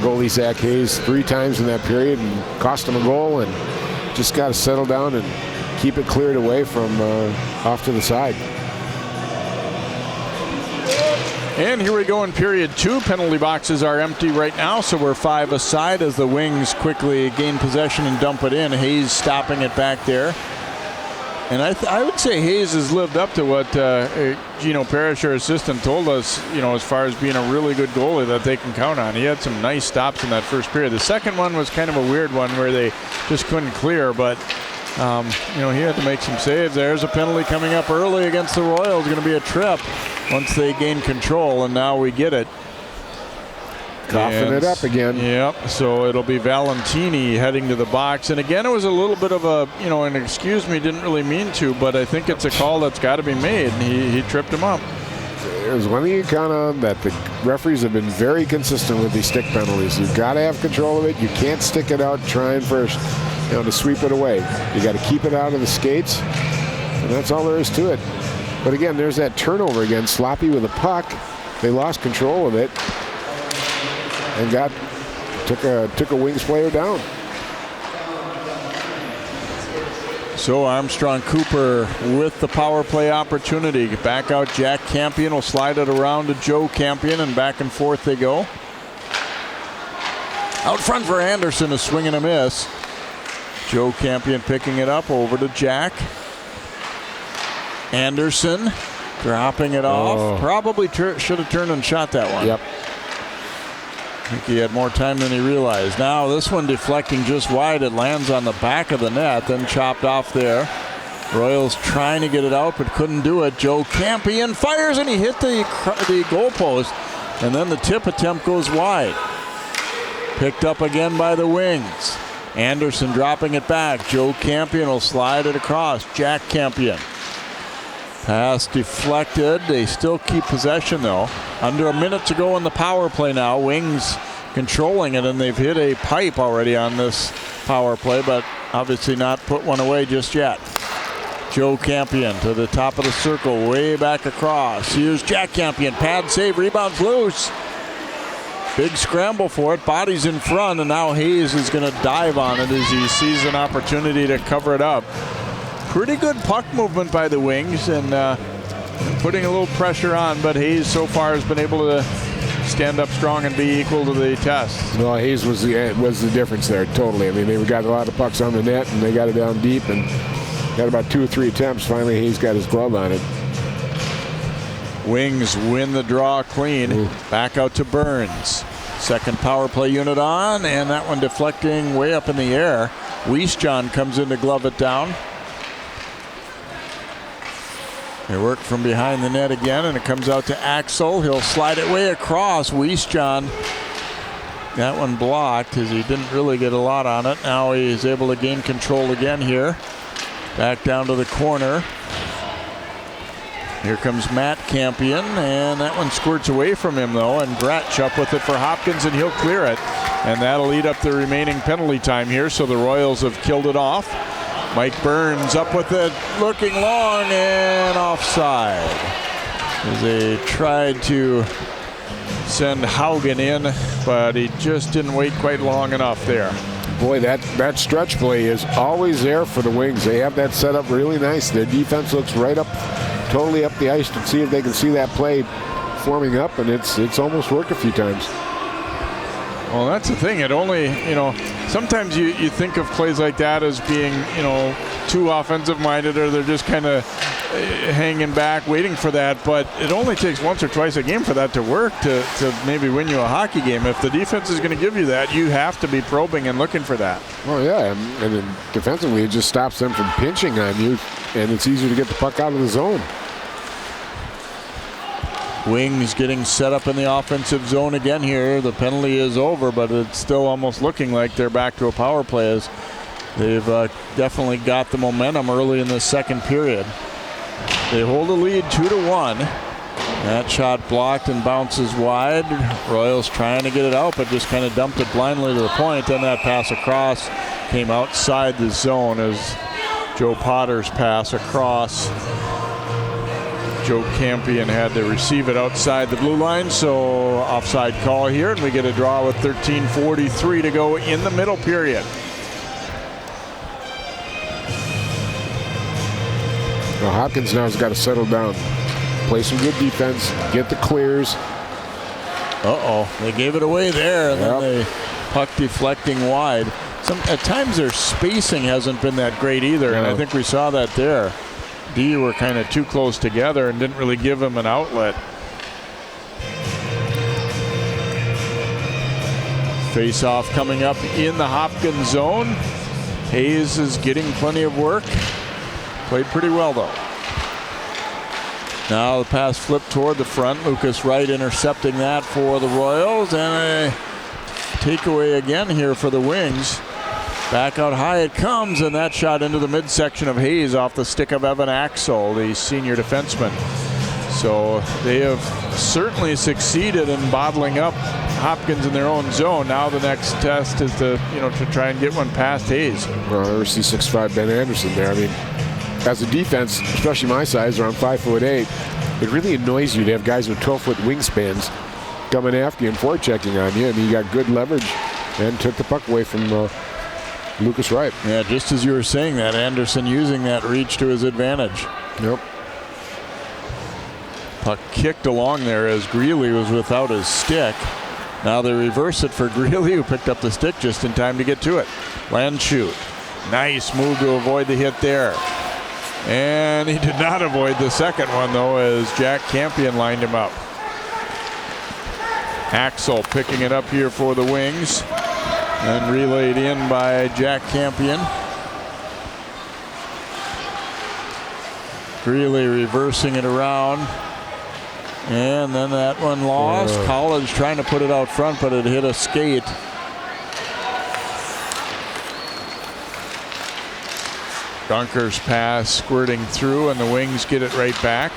goalie Zach Hayes 3 times in that period and cost him a goal, and just got to settle down and keep it cleared away from off to the side. And here we go in period 2. Penalty boxes are empty right now, so we're 5 aside as the Wings quickly gain possession and dump it in. Hayes stopping it back there. And I would say Hayes has lived up to what Gino Parrish, our assistant, told us, as far as being a really good goalie that they can count on. He had some nice stops in that first period. The second one was kind of a weird one where they just couldn't clear, but he had to make some saves. There's a penalty coming up early against the Royals. Going to be a trip once they gain control, and now we get it. Coughing it up again. Yep, so it'll be Valentini heading to the box. And again, it was a little bit of an excuse me, didn't really mean to, but I think it's a call that's got to be made. And he tripped him up. There's one thing you count on, that the referees have been very consistent with these stick penalties. You've got to have control of it. You can't stick it out trying first, to sweep it away. You got to keep it out of the skates, and that's all there is to it. But again, there's that turnover again, sloppy with the puck. They lost control of it and took a Wings player down. So Armstrong-Cooper with the power play opportunity. Back out Jack Campion will slide it around to Joe Campion, and back and forth they go. Out front for Anderson, a swing and a miss. Joe Campion picking it up over to Jack. Anderson dropping it off. Probably should have turned and shot that one. Yep. I think he had more time than he realized. Now this one deflecting just wide. It lands on the back of the net, then chopped off there. Royals trying to get it out, but couldn't do it. Joe Campion fires, and he hit the goalpost, and then the tip attempt goes wide. Picked up again by the Wings. Anderson dropping it back. Joe Campion will slide it across. Jack Campion. Pass deflected. They still keep possession, though. Under a minute to go in the power play now. Wings controlling it, and they've hit a pipe already on this power play, but obviously not put one away just yet. Joe Campion to the top of the circle, way back across. Here's Jack Campion, pad save, rebounds loose. Big scramble for it, bodies in front, and now Hayes is going to dive on it as he sees an opportunity to cover it up. Pretty good puck movement by the Wings and putting a little pressure on, but Hayes so far has been able to stand up strong and be equal to the test. Well, Hayes was the difference there, totally. I mean, they got a lot of pucks on the net, and they got it down deep, and got about 2 or 3 attempts. Finally, Hayes got his glove on it. Wings win the draw clean. Ooh. Back out to Burns. Second power play unit on, and that one deflecting way up in the air. Wiesjohn comes in to glove it down. They work from behind the net again, and it comes out to Axel. He'll slide it way across. Wiesjohn, that one blocked as he didn't really get a lot on it. Now he's able to gain control again here. Back down to the corner. Here comes Matt Campion, and that one squirts away from him, though, and Gretsch up with it for Hopkins, and he'll clear it. And that'll eat up the remaining penalty time here, so the Royals have killed it off. Mike Burns up with it, looking long, and offside. As they tried to send Haugen in, but he just didn't wait quite long enough there. Boy, that stretch play is always there for the Wings. They have that set up really nice. Their defense looks right up, totally up the ice to see if they can see that play forming up, and it's almost worked a few times. Well, that's the thing. It only, sometimes you think of plays like that as being, too offensive minded, or they're just kind of hanging back, waiting for that. But it only takes once or twice a game for that to work to maybe win you a hockey game. If the defense is going to give you that, you have to be probing and looking for that. Well, yeah, and then defensively, it just stops them from pinching on you, and it's easier to get the puck out of the zone. Wings getting set up in the offensive zone again here. The penalty is over, but it's still almost looking like they're back to a power play as they've definitely got the momentum early in the second period. They hold a lead 2-1. That shot blocked and bounces wide. Royals trying to get it out, but just kind of dumped it blindly to the point. Then that pass across came outside the zone as Joe Potter's pass across. Joe Campion had to receive it outside the blue line, so offside call here, and we get a draw with 13:43 to go in the middle period. Well, Hopkins now has got to settle down, play some good defense, get the clears. They gave it away there, and then they puck deflecting wide. At times their spacing hasn't been that great either, and I think we saw that there. D were kind of too close together and didn't really give him an outlet. Face-off coming up in the Hopkins zone. Hayes is getting plenty of work. Played pretty well, though. Now the pass flipped toward the front. Lucas Wright intercepting that for the Royals, and a takeaway again here for the Wings. Back out high it comes, and that shot into the midsection of Hayes off the stick of Evan Axel, the senior defenseman. So they have certainly succeeded in bottling up Hopkins in their own zone. Now the next test is to try and get one past Hayes. Well, I never see 6'5" Ben Anderson there. I mean, as a defense, especially my size, around 5'8", it really annoys you to have guys with 12-foot wingspans coming after you and forechecking on you. I mean, you got good leverage and took the puck away from Lucas Wright. Yeah, just as you were saying that, Anderson using that reach to his advantage. Yep. Puck kicked along there as Greeley was without his stick. Now they reverse it for Greeley, who picked up the stick just in time to get to it. Land shoot. Nice move to avoid the hit there. And he did not avoid the second one, though, as Jack Campion lined him up. Axel picking it up here for the Wings. And relayed in by Jack Campion. Greeley reversing it around. And then that one lost. College trying to put it out front, but it hit a skate. Dunker's pass squirting through, and the Wings get it right back.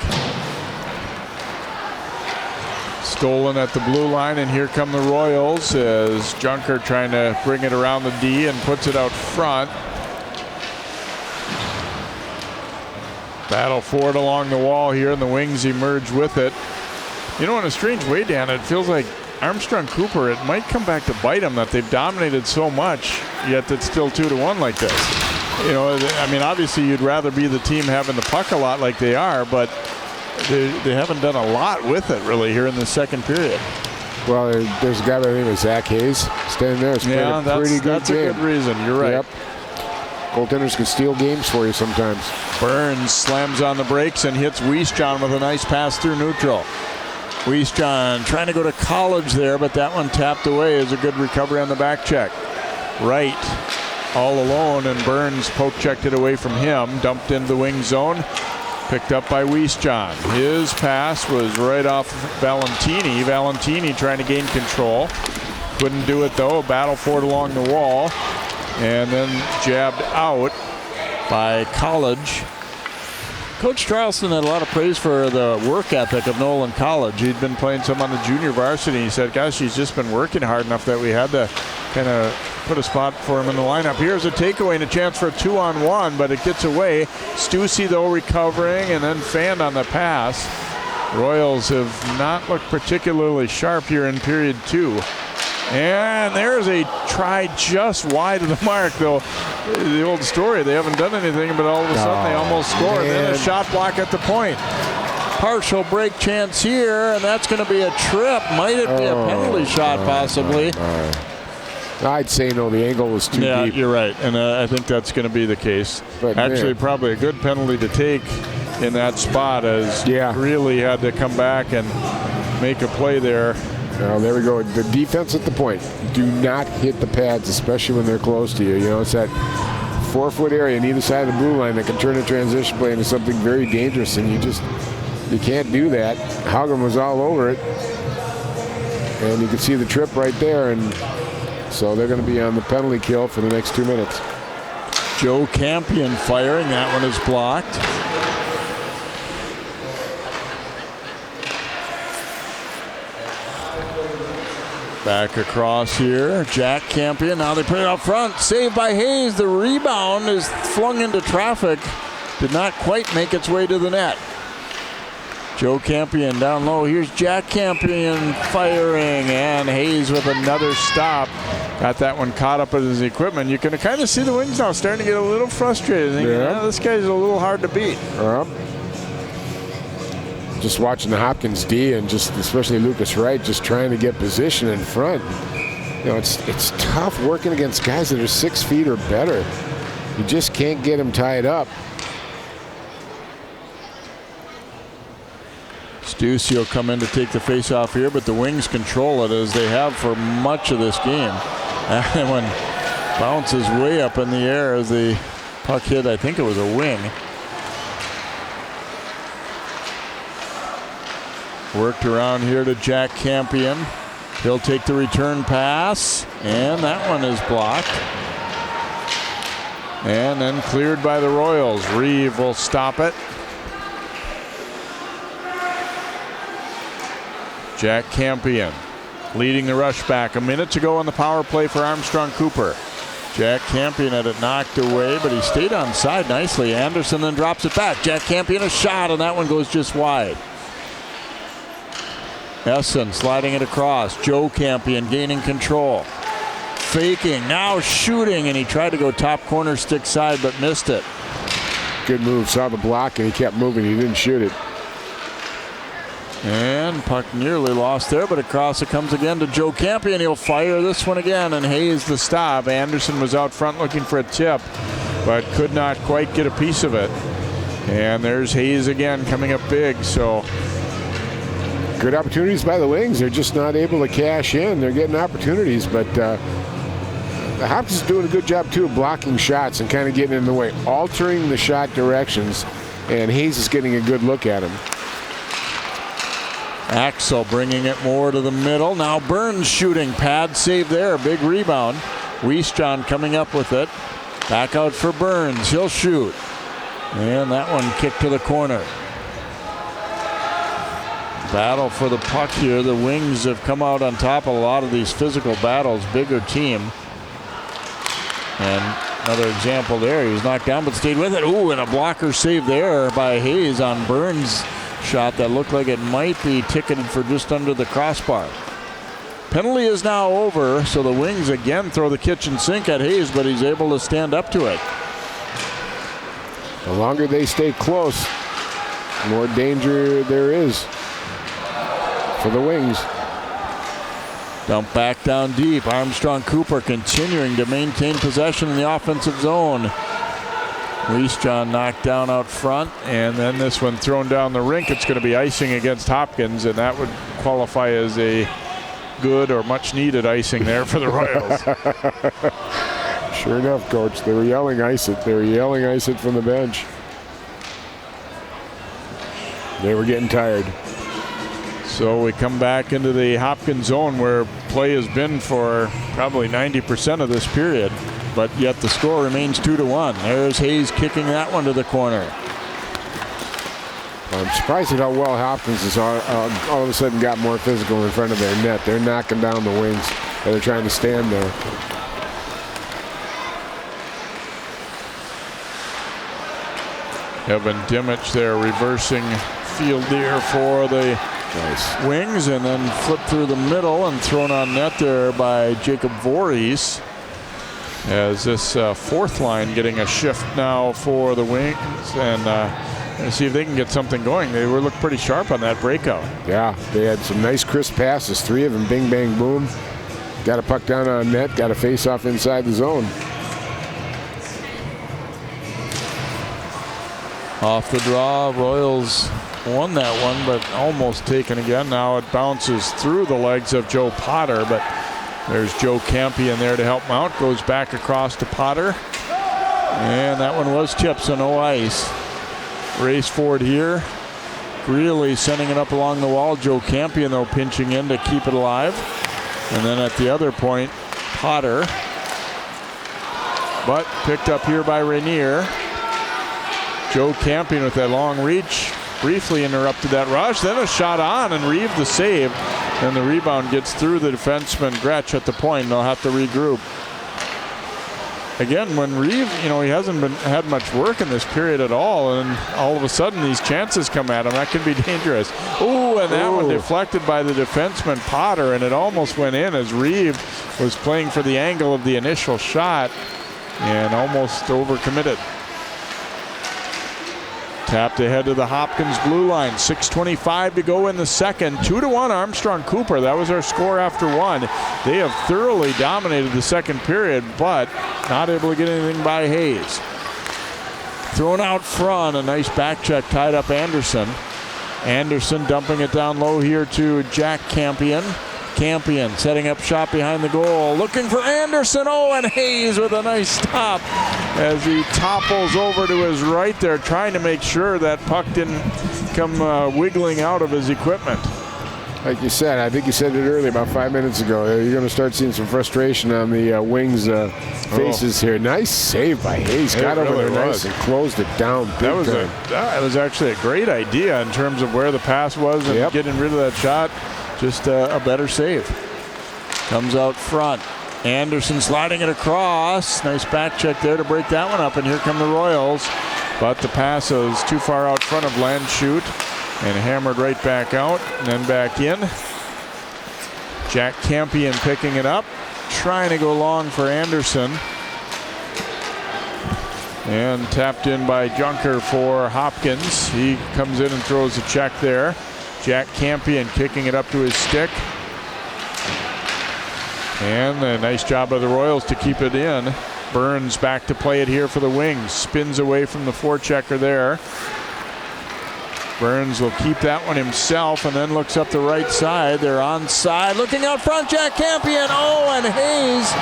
Stolen at the blue line, and here come the Royals as Junker trying to bring it around the D and puts it out front. Battle for it along the wall here, and the Wings emerge with it. You know, in a strange way, Dan, it feels like Armstrong-Cooper, it might come back to bite them that they've dominated so much, yet it's still 2-1 like this. You know, I mean, obviously you'd rather be the team having the puck a lot like they are, but they haven't done a lot with it really here in the second period. Well, there's a guy by the name of Zach Hayes standing there. It's playing a pretty good game. That's a good reason. You're right. Yep. Goaltenders can steal games for you sometimes. Burns slams on the brakes and hits Wiestjohn with a nice pass through neutral. Wiestjohn trying to go to college there, but that one tapped away. Is a good recovery on the back check. Right, all alone, and Burns poke checked it away from him. Dumped into the wing zone. Picked up by Wiestjohn. His pass was right off Valentini. Valentini trying to gain control. Couldn't do it though. Battle for it along the wall. And then jabbed out by College. Coach Charleston had a lot of praise for the work ethic of Nolan College. He'd been playing some on the junior varsity. He said, gosh, he's just been working hard enough that we had to kind of put a spot for him in the lineup. Here's a takeaway and a chance for a 2-on-1, but it gets away. Stussy, though, recovering and then fanned on the pass. Royals have not looked particularly sharp here in period 2. And there's a try just wide of the mark, though. The old story, they haven't done anything, but all of a sudden they almost scored. Then a shot block at the point. Partial break chance here, and that's going to be a trip. Might it be a penalty shot, possibly? I'd say no, the angle was too deep. Yeah, you're right, and I think that's going to be the case. But actually, probably a good penalty to take in that spot, as really had to come back and make a play there. Well, there we go. The defense at the point. Do not hit the pads, especially when they're close to you. You know, it's that 4-foot area on either side of the blue line that can turn a transition play into something very dangerous, and you can't do that. Haugen was all over it, and you can see the trip right there, and so they're going to be on the penalty kill for the next 2 minutes. Joe Campion firing. That one is blocked. Back across here, Jack Campion. Now they put it out front. Saved by Hayes. The rebound is flung into traffic. Did not quite make its way to the net. Joe Campion down low. Here's Jack Campion firing, and Hayes with another stop. Got that one caught up in his equipment. You can kind of see the Wings now starting to get a little frustrated. Thinking, this guy's a little hard to beat. Just watching the Hopkins D and just especially Lucas Wright just trying to get position in front. You know, it's tough working against guys that are 6 feet or better. You just can't get them tied up. Stussy will come in to take the face-off here, but the Wings control it as they have for much of this game. And when bounces way up in the air as the puck hit, I think it was a wing. Worked around here to Jack Campion. He'll take the return pass, and that one is blocked. And then cleared by the Royals. Reeve will stop it. Jack Campion leading the rush back. A minute to go on the power play for Armstrong-Cooper. Jack Campion had it knocked away, but he stayed on side nicely. Anderson then drops it back. Jack Campion a shot, and that one goes just wide. Essen sliding it across. Joe Campion gaining control. Faking, now shooting, and he tried to go top corner stick side but missed it. Good move, saw the block and he kept moving, he didn't shoot it. And puck nearly lost there, but across it comes again to Joe Campion. He'll fire this one again, and Hayes the stop. Anderson was out front looking for a tip, but could not quite get a piece of it. And there's Hayes again coming up big, so good opportunities by the Wings. They're just not able to cash in. They're getting opportunities, but the Hopkins is doing a good job too of blocking shots and kind of getting in the way, altering the shot directions, and Hayes is getting a good look at him. Axel bringing it more to the middle. Now Burns shooting. Pad save there. Big rebound. Wiestjohn coming up with it. Back out for Burns. He'll shoot. And that one kicked to the corner. Battle for the puck here. The Wings have come out on top of a lot of these physical battles. Bigger team. And Another example there. He was knocked down but stayed with it. Ooh, and a blocker save there by Hayes on Burns' shot that looked like it might be ticketed for just under the crossbar. Penalty is now over, so the Wings again throw the kitchen sink at Hayes, but he's able to stand up to it. The longer they stay close, the more danger there is for the Wings. Dump back down deep. Armstrong-Cooper continuing to maintain possession in the offensive zone. John knocked down out front, and then this one thrown down the rink. It's going to be icing against Hopkins, and that would qualify as a good or much needed icing there for the Royals. Sure enough, Coach. They were yelling ice it. They were yelling ice it from the bench. They were getting tired. So we come back into the Hopkins zone where play has been for probably 90% of this period, but yet the score remains 2-1. There's Hayes kicking that one to the corner. I'm surprised at how well Hopkins has all of a sudden got more physical in front of their net. They're knocking down the Wings. They're trying to stand there. Evan Dimich there reversing field there for the Wings, and then flipped through the middle and thrown on net there by Jacob Voorhees. As this fourth line getting a shift now for the Wings, and see if they can get something going. They look pretty sharp on that breakout. Yeah, they had some nice crisp passes. 3 of them, bing, bang, boom. Got a puck down on net, got a face off inside the zone. Off the draw, Royals won that one, but almost taken again. Now it bounces through the legs of Joe Potter, but there's Joe Campion there to help him out. Goes back across to Potter, and that one was tipped, so no ice. Race forward here. Greeley sending it up along the wall. Joe Campion, though, pinching in to keep it alive. And then at the other point, Potter. But picked up here by Rainier. Joe Campion with that long reach. Briefly interrupted that rush. Then a shot on, and Reeve the save. And the rebound gets through the defenseman Gretsch at the point. They'll have to regroup. Again, when Reeve, he hasn't had much work in this period at all, and all of a sudden these chances come at him. That can be dangerous. Ooh, and that one deflected by the defenseman Potter, and it almost went in as Reeve was playing for the angle of the initial shot and almost overcommitted. Tapped ahead to the Hopkins blue line. 6:25 to go in the second. 2-1 Armstrong-Cooper. That was our score after one. They have thoroughly dominated the second period, but not able to get anything by Hayes. Thrown out front. A nice back check tied up Anderson. Anderson dumping it down low here to Jack Campion. Campion setting up shot behind the goal. Looking for Anderson. Oh, and Hayes with a nice stop as he topples over to his right there, trying to make sure that puck didn't come wiggling out of his equipment. Like you said, I think you said it earlier about 5 minutes ago, you're going to start seeing some frustration on the Wings' faces here. Nice save by Hayes. Got over there nice and closed it down. That was actually a great idea in terms of where the pass was and getting rid of that shot. Just a better save. Comes out front. Anderson sliding it across. Nice back check there to break that one up, and here come the Royals. But the pass is too far out front of Landshut and hammered right back out and then back in. Jack Campion picking it up, trying to go long for Anderson. And tapped in by Junker for Hopkins. He comes in and throws a check there. Jack Campion kicking it up to his stick. And a nice job by the Royals to keep it in. Burns back to play it here for the Wings. Spins away from the forechecker there. Burns will keep that one himself and then looks up the right side. They're onside. Looking out front, Jack Campion. Oh, and Hayes.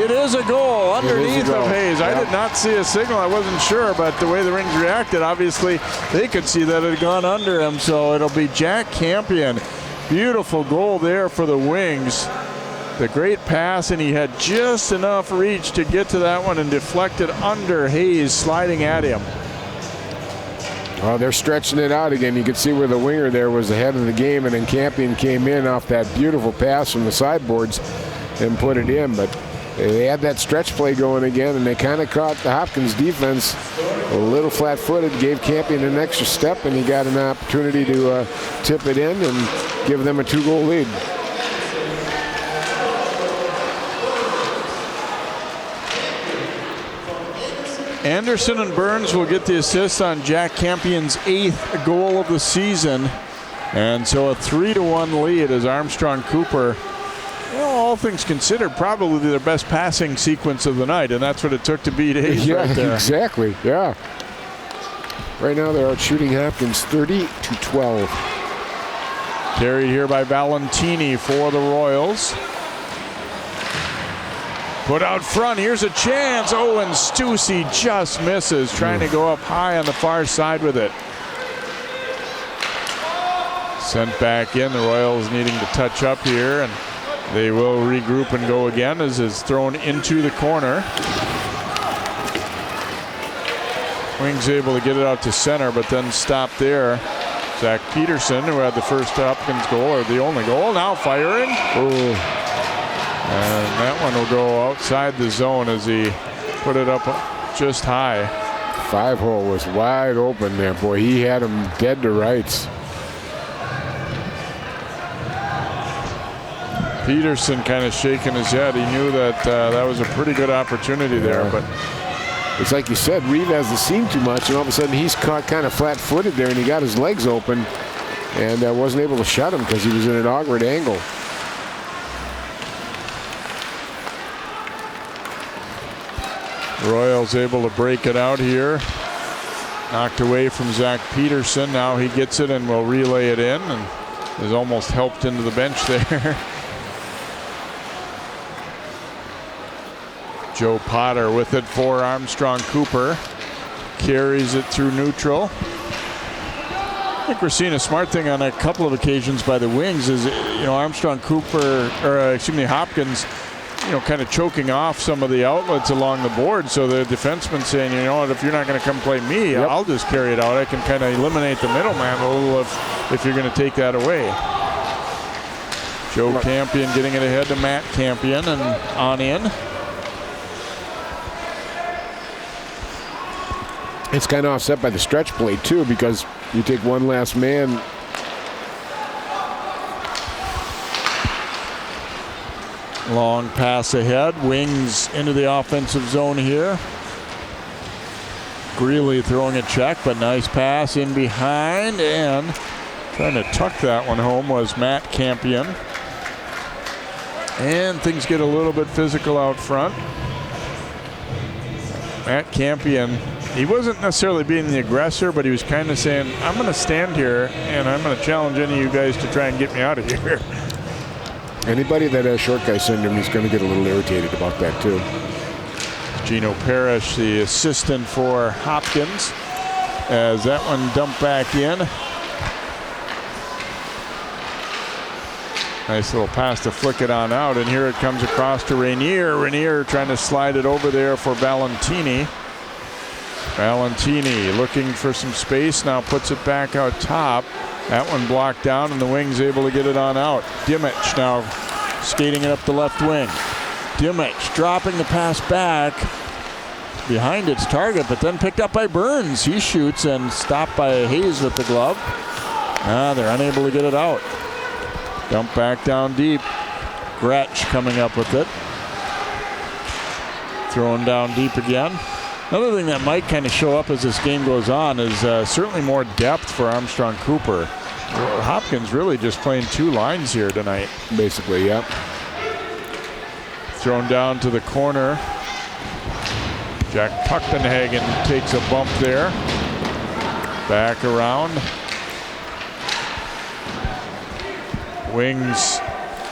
It is a goal underneath of Hayes. I did not see a signal. I wasn't sure, but the way the Wings reacted, obviously they could see that it had gone under him. So it'll be Jack Campion. Beautiful goal there for the Wings. The great pass, and he had just enough reach to get to that one and deflect it under Hayes sliding at him. Well, they're stretching it out again. You could see where the winger there was ahead of the game, and then Campion came in off that beautiful pass from the sideboards and put it in. But They had that stretch play going again, and they kind of caught the Hopkins defense a little flat-footed, gave Campion an extra step, and he got an opportunity to tip it in and give them a 2-goal lead. Anderson and Burns will get the assist on Jack Campion's 8th goal of the season. And so a 3-1 lead as Armstrong-Cooper, all things considered, probably their best passing sequence of the night, and that's what it took to beat Hayes right there. Exactly, yeah. Right now they're out shooting Hopkins 30-12. Carried here by Valentini for the Royals. Put out front, here's a chance. Oh, and Stussy just misses, trying to go up high on the far side with it. Sent back in, the Royals needing to touch up here, and they will regroup and go again as is thrown into the corner. Wings able to get it out to center, but then stop there. Zach Peterson, who had the first Hopkins goal, or the only goal, now firing. Oh. And that one will go outside the zone as he put it up just high. 5-hole was wide open there. Boy, he had him dead to rights. Peterson kind of shaking his head. He knew that that was a pretty good opportunity there. But it's like you said, Reeve hasn't seen too much, and all of a sudden he's caught kind of flat-footed there, and he got his legs open and wasn't able to shut him because he was in an awkward angle. Royals able to break it out here. Knocked away from Zach Peterson. Now he gets it and will relay it in, and is almost helped into the bench there. Joe Potter with it for Armstrong-Cooper. Carries it through neutral. I think we're seeing a smart thing on a couple of occasions by the Wings is, Armstrong-Cooper, or Hopkins, kind of choking off some of the outlets along the board. So the defenseman saying, you know what, if you're not going to come play me, I'll just carry it out. I can kind of eliminate the middleman a little if you're going to take that away. Joe Campion getting it ahead to Matt Campion and on in. It's kind of offset by the stretch play too, because you take one last man. Long pass ahead. Wings into the offensive zone here. Greeley throwing a check, but nice pass in behind, and trying to tuck that one home was Matt Campion. And things get a little bit physical out front. Matt Campion, he wasn't necessarily being the aggressor, but he was kind of saying, I'm going to stand here and I'm going to challenge any of you guys to try and get me out of here. Anybody that has short guy syndrome is going to get a little irritated about that too. Gino Parrish, the assistant for Hopkins, as that one dumped back in. Nice little pass to flick it on out, and here it comes across to Rainier. Rainier trying to slide it over there for Valentini. Valentini looking for some space, now puts it back out top. That one blocked down, and the Wings able to get it on out. Dimich now skating it up the left wing. Dimich dropping the pass back behind its target, but then picked up by Burns. He shoots and stopped by Hayes with the glove. They're unable to get it out. Dump back down deep. Gretsch coming up with it. Throwing down deep again. Another thing that might kind of show up as this game goes on is certainly more depth for Armstrong-Cooper. Hopkins really just playing two lines here tonight. Basically, yeah. Thrown down to the corner. Jack Puchtenhagen takes a bump there. Back around. Wings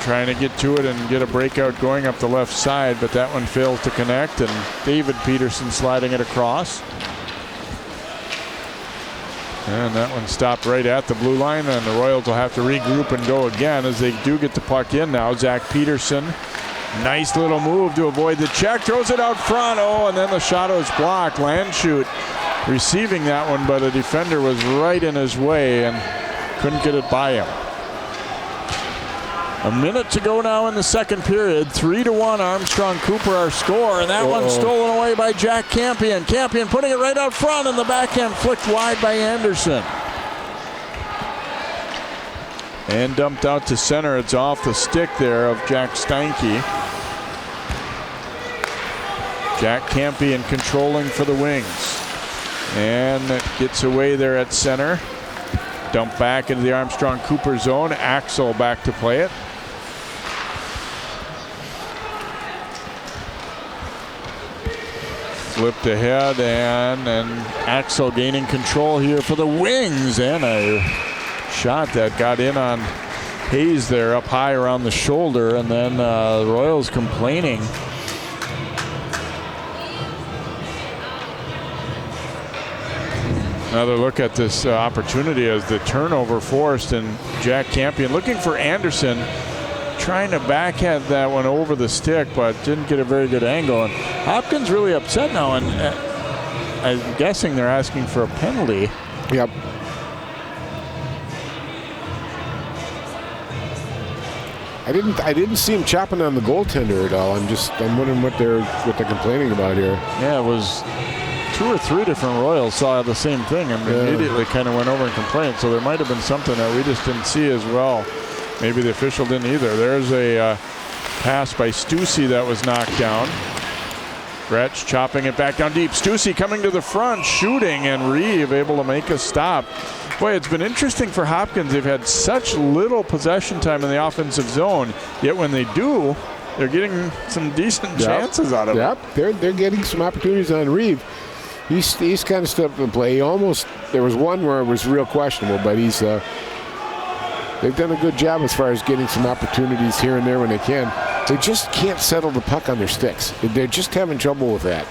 trying to get to it and get a breakout going up the left side, but that one fails to connect, and David Peterson sliding it across. And that one stopped right at the blue line, and the Royals will have to regroup and go again as they do get the puck in now. Zach Peterson, nice little move to avoid the check, throws it out front. Oh, and then the shot was blocked. Landshut receiving that one, but a defender was right in his way and couldn't get it by him. A minute to go now in the second period. 3-1 Armstrong-Cooper our score, and that one's stolen away by Jack Campion. Campion putting it right out front, and the backhand flicked wide by Anderson. And dumped out to center. It's off the stick there of Jack Steinke. Jack Campion controlling for the Wings. And it gets away there at center. Dump back into the Armstrong-Cooper zone. Axel back to play it. Flipped ahead, and Axel gaining control here for the Wings. And a shot that got in on Hayes there up high around the shoulder, and then the Royals complaining. Another look at this opportunity as the turnover forced, and Jack Campion looking for Anderson, trying to backhand that one over the stick, but didn't get a very good angle. And Hopkins really upset now, and I'm guessing they're asking for a penalty. Yep. I didn't see him chopping on the goaltender at all. I'm wondering what they're complaining about here. Yeah, it was 2 or 3 different Royals saw the same thing and immediately kind of went over and complained. So there might have been something that we just didn't see as well. Maybe the official didn't either. There's a pass by Stussy that was knocked down. Gretsch chopping it back down deep. Stussy coming to the front, shooting, and Reeve able to make a stop. Boy, it's been interesting for Hopkins. They've had such little possession time in the offensive zone, yet when they do, they're getting some decent chances out of it. Yep, they're getting some opportunities on Reeve. He's kind of stepped in play. There was one where it was real questionable, but they've done a good job as far as getting some opportunities here and there when they can. They just can't settle the puck on their sticks. They're just having trouble with that.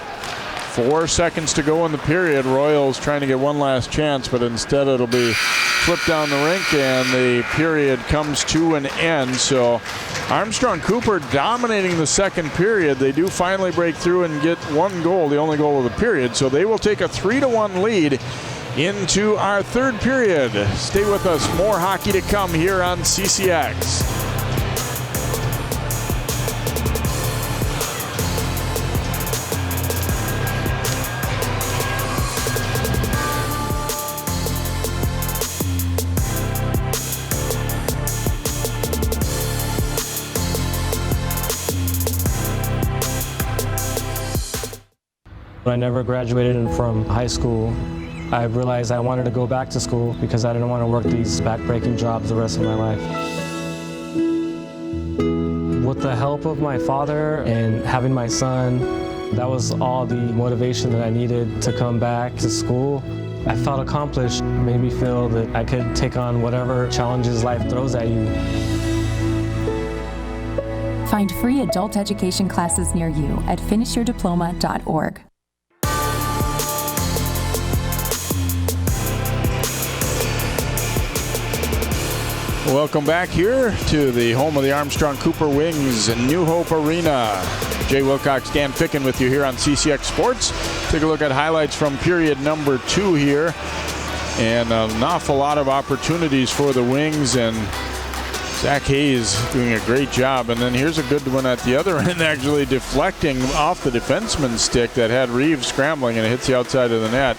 4 seconds to go in the period. Royals trying to get one last chance, but instead it'll be flipped down the rink, and the period comes to an end. So Armstrong-Cooper dominating the second period. They do finally break through and get one goal, the only goal of the period. So they will take a 3-1 lead into our third period. Stay with us. More hockey to come here on CCX. When I never graduated from high school, I realized I wanted to go back to school because I didn't want to work these back-breaking jobs the rest of my life. With the help of my father and having my son, that was all the motivation that I needed to come back to school. I felt accomplished, made me feel that I could take on whatever challenges life throws at you. Find free adult education classes near you at finishyourdiploma.org. Welcome back here to the home of the Armstrong-Cooper Wings, New Hope Arena. Jay Wilcox, Dan Ficken with you here on CCX Sports. Take a look at highlights from period number 2 here. And an awful lot of opportunities for the Wings, and Zach Hayes doing a great job. And then here's a good one at the other end, actually deflecting off the defenseman's stick that had Reeves scrambling, and it hits the outside of the net.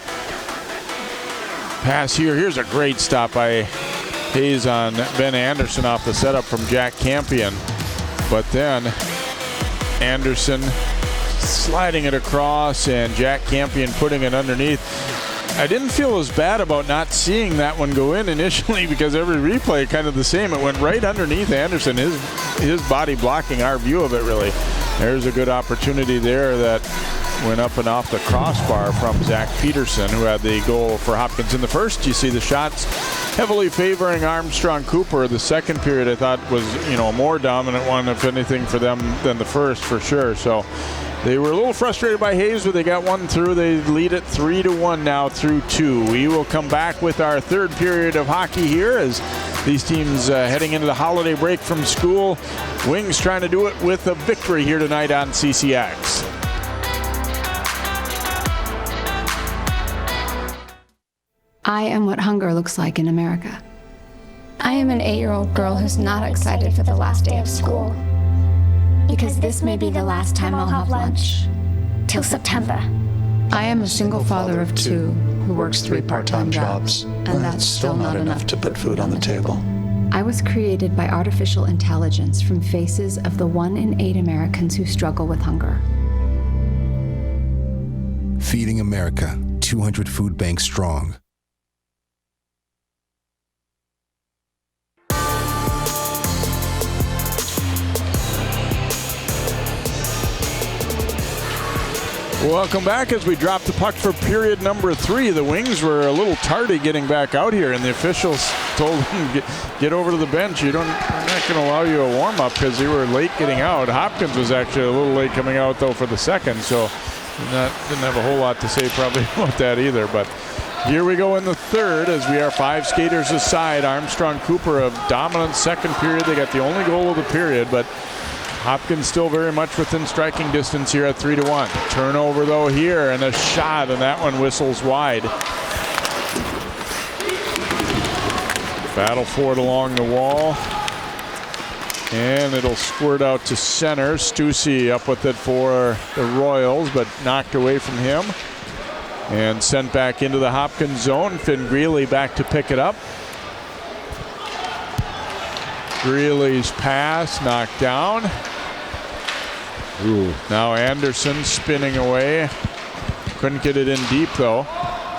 Pass here. Here's a great stop by Hayes on Ben Anderson off the setup from Jack Campion. But then Anderson sliding it across, and Jack Campion putting it underneath. I didn't feel as bad about not seeing that one go in initially because every replay kind of the same. It went right underneath Anderson, his body blocking our view of it, really. There's a good opportunity there that went up and off the crossbar from Zach Peterson, who had the goal for Hopkins in the first. You see the shots heavily favoring Armstrong-Cooper. The second period I thought was, a more dominant one, if anything, for them than the first, for sure. So they were a little frustrated by Hayes, but they got one through. They lead it 3-1 now through 2. We will come back with our third period of hockey here as these teams heading into the holiday break from school. Wings trying to do it with a victory here tonight on CCX. I am what hunger looks like in America. I am an 8-year-old girl who's not excited for the last day of school. Because this may be the last time I'll have lunch. Till September. I am a single father of 2 who works 3 part-time jobs, and that's still not enough to put food on the table. I was created by artificial intelligence from faces of the 1 in 8 Americans who struggle with hunger. Feeding America, 200 food banks strong. Welcome back as we drop the puck for period number 3. The Wings were a little tardy getting back out here, and the officials told them, get over to the bench. We're not going to allow you a warm-up because you were late getting out. Hopkins was actually a little late coming out, though, for the second, so didn't have a whole lot to say probably about that either. But here we go in the third as we are 5 skaters aside. Armstrong-Cooper, a dominant second period. They got the only goal of the period, but Hopkins still very much within striking distance here at 3-1. Turnover though here, and a shot, and that one whistles wide. Battle for it along the wall, and it'll squirt out to center. Stussy up with it for the Royals, but knocked away from him and sent back into the Hopkins zone. Finn Greeley back to pick it up. Greeley's pass knocked down. Ooh. Now Anderson spinning away. Couldn't get it in deep though.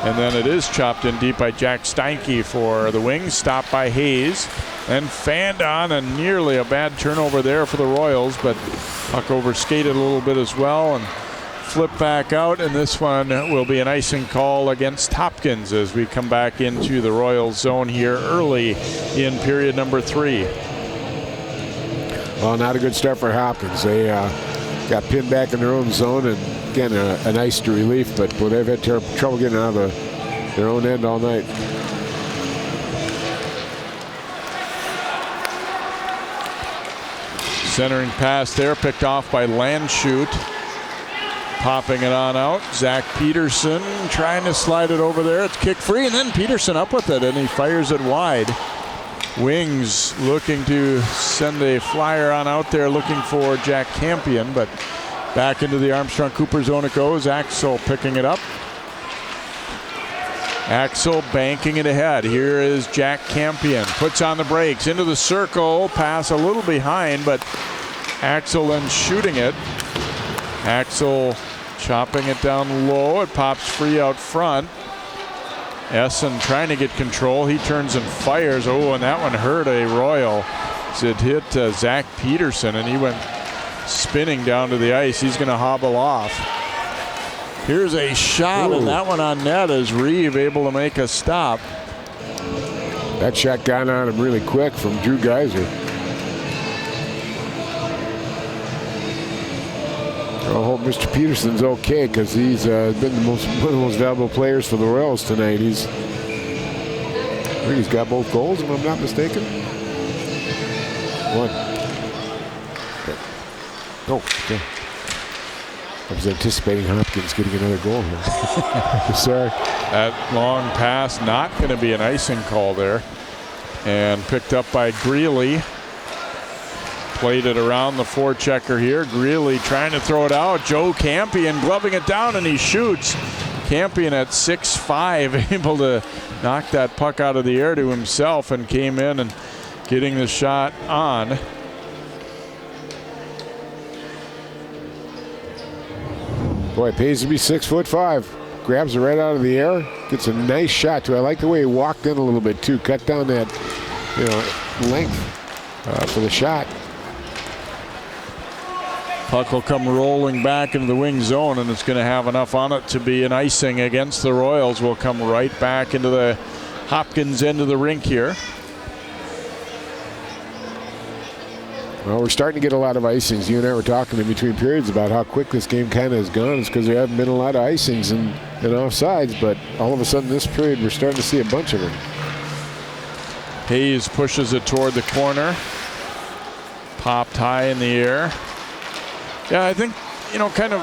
And then it is chopped in deep by Jack Steinke for the Wings. Stopped by Hayes. And fanned on, and nearly a bad turnover there for the Royals, but puck over skated a little bit as well and flipped back out. And this one will be an icing call against Hopkins as we come back into the Royals zone here early in period number 3. Well, not a good start for Hopkins. They got pinned back in their own zone, and again, a nice relief, but boy, they've had trouble getting out of their own end all night. Centering pass there, picked off by Landshut. Popping it on out. Zach Peterson trying to slide it over there. It's kick free, and then Peterson up with it, and he fires it wide. Wings looking to send a flyer on out there, looking for Jack Campion, but back into the Armstrong-Cooper zone it goes. Axel picking it up. Axel banking it ahead. Here is Jack Campion. Puts on the brakes into the circle. Pass a little behind, but Axel then shooting it. Axel chopping it down low. It pops free out front. Essen trying to get control. He turns and fires. Oh, and that one hurt a Royal. It hit Zach Peterson, and he went spinning down to the ice. He's going to hobble off. Here's a shot, and that one on net as Reeve able to make a stop. That shot got on him really quick from Drew Geiser. I hope Mr. Peterson's okay, because he's been one of the most valuable players for the Royals tonight. I think he's got both goals, if I'm not mistaken. One. Oh, okay. I was anticipating Hopkins getting another goal here. Sorry. That long pass not going to be an icing call there. And picked up by Greeley. Played it around the forechecker here. Greeley trying to throw it out. Joe Campion gloving it down, and he shoots. Campion at 6'5", able to knock that puck out of the air to himself, and came in and getting the shot on. Boy, it pays to be 6'5". Grabs it right out of the air. Gets a nice shot too. I like the way he walked in a little bit too. Cut down that, length for the shot. Puck will come rolling back into the wing zone, and it's going to have enough on it to be an icing against the Royals. Will come right back into the Hopkins end of the rink here. Well, we're starting to get a lot of icings. You and I were talking in between periods about how quick this game kind of has gone. It's because there haven't been a lot of icings and offsides, but all of a sudden this period we're starting to see a bunch of them. Hayes pushes it toward the corner. Popped high in the air. Yeah, I think, kind of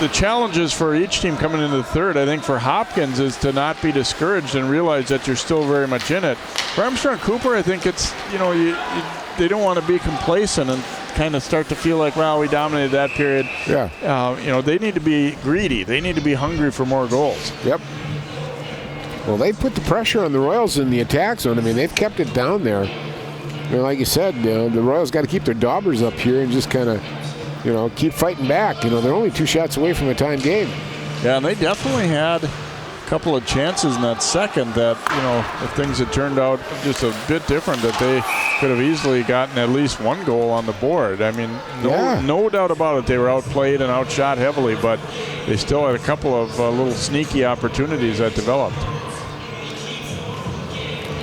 the challenges for each team coming into the third, I think for Hopkins, is to not be discouraged and realize that you're still very much in it. For Armstrong-Cooper, I think it's, they don't want to be complacent and kind of start to feel like, well, we dominated that period. Yeah. They need to be greedy. They need to be hungry for more goals. Yep. Well, they put the pressure on the Royals in the attack zone. I mean, they've kept it down there. Like you said, the Royals got to keep their daubers up here and just kind of, keep fighting back. They're only 2 shots away from a tied game. Yeah, and they definitely had a couple of chances in that second that, if things had turned out just a bit different, that they could have easily gotten at least 1 goal on the board. I mean, no doubt about it. They were outplayed and outshot heavily, but they still had a couple of little sneaky opportunities that developed.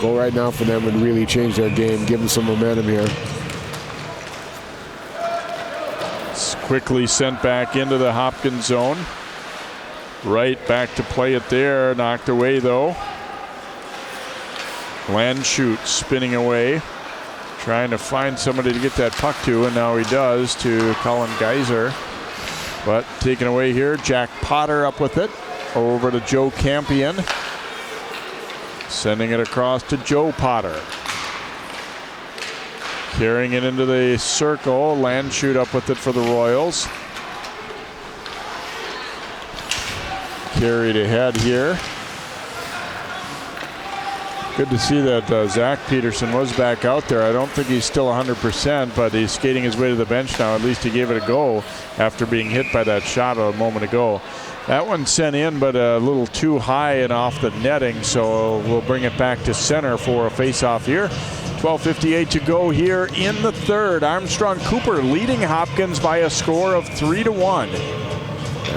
Goal right now for them would really change their game, give them some momentum here. It's quickly sent back into the Hopkins zone. Right back to play it there. Knocked away, though. Landshut spinning away. Trying to find somebody to get that puck to, and now he does, to Colin Geiser. But taken away here. Jack Potter up with it. Over to Joe Campion. Sending it across to Joe Potter. Carrying it into the circle. Landshut up with it for the Royals. Carried ahead here. Good to see that Zach Peterson was back out there. I don't think he's still 100%, but he's skating his way to the bench now. At least he gave it a go after being hit by that shot a moment ago. That one sent in, but a little too high and off the netting, so we'll bring it back to center for a face-off here. 12:58 to go here in the third. Armstrong-Cooper leading Hopkins by a score of 3-1.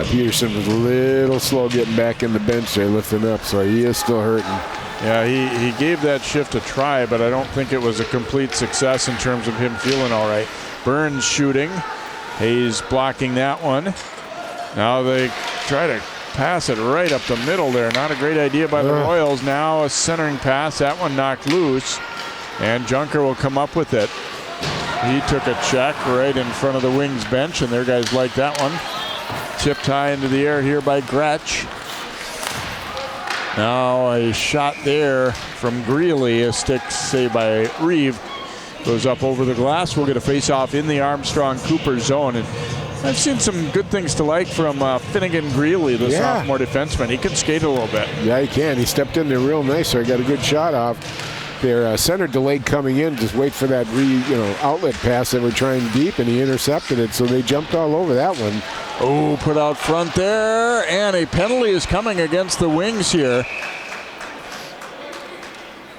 Peterson was a little slow getting back in the bench there, lifting up, so he is still hurting. Yeah, he gave that shift a try, but I don't think it was a complete success in terms of him feeling all right. Burns shooting. Hayes blocking that one. Now they try to pass it right up the middle there. Not a great idea by the Royals. Now a centering pass. That one knocked loose. And Junker will come up with it. He took a check right in front of the Wings bench, and their guys like that one. Tipped high into the air here by Gretsch. Now a shot there from Greeley. A stick saved by Reeve. Goes up over the glass. We'll get a face-off in the Armstrong-Cooper zone. And I've seen some good things to like from Finnegan Greeley, the sophomore defenseman. He can skate a little bit. Yeah, he can. He stepped in there real nice, so he got a good shot off. Their center delayed coming in, just wait for that outlet pass. They were trying deep, and he intercepted it, so they jumped all over that one. Oh, put out front there, and a penalty is coming against the Wings here.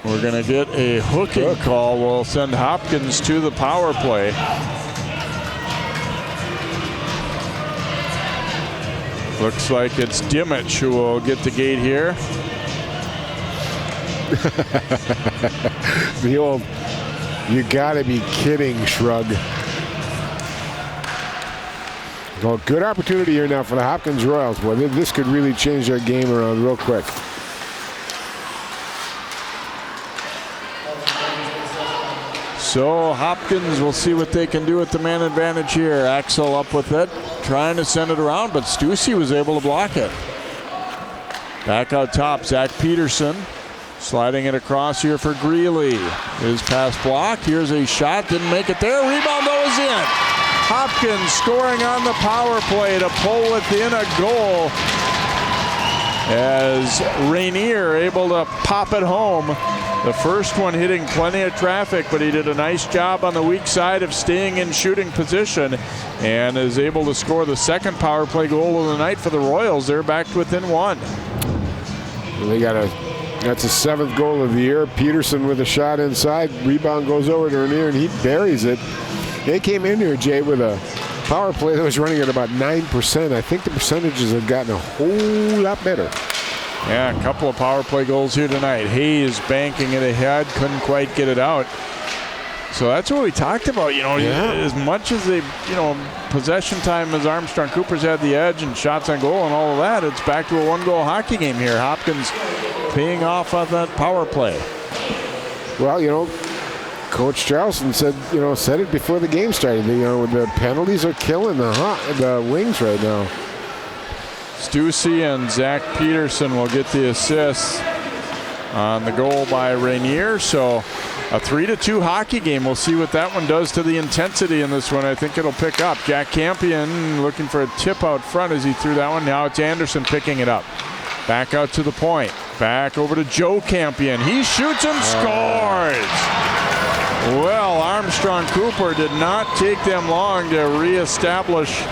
We're going to get a hooking call. We'll send Hopkins to the power play. Looks like it's Dimich who will get the gate here. The old, you gotta be kidding shrug. Well, good opportunity here now for the Hopkins Royals. Boy, this could really change their game around real quick. So Hopkins will see what they can do with the man advantage here. Axel up with it, trying to send it around, but Stussy was able to block it. Back out top, Zach Peterson sliding it across here for Greeley. His pass blocked. Here's a shot, didn't make it there. Rebound goes in. Hopkins scoring on the power play to pull within a goal as Rainier able to pop it home. The first one hitting plenty of traffic, but he did a nice job on the weak side of staying in shooting position and is able to score the second power play goal of the night for the Royals. They're back to within one. That's a 7th goal of the year. Peterson with a shot inside. Rebound goes over to Rainier, and he buries it. They came in here, Jay, with a power play that was running at about 9%. I think the percentages have gotten a whole lot better. Yeah, a couple of power play goals here tonight. Hayes banking it ahead, couldn't quite get it out. So that's what we talked about, as much as they, possession time as Armstrong-Cooper's had the edge and shots on goal and all of that, it's back to a 1-goal hockey game here. Hopkins paying off on that power play. Well, Coach Charleston said it before the game started. The penalties are killing the Wings right now. Stussy and Zach Peterson will get the assists on the goal by Rainier. So a 3-2 hockey game. We'll see what that one does to the intensity in this one. I think it'll pick up. Jack Campion looking for a tip out front as he threw that one. Now it's Anderson picking it up. Back out to the point. Back over to Joe Campion. He shoots and scores. Well, Armstrong-Cooper did not take them long to reestablish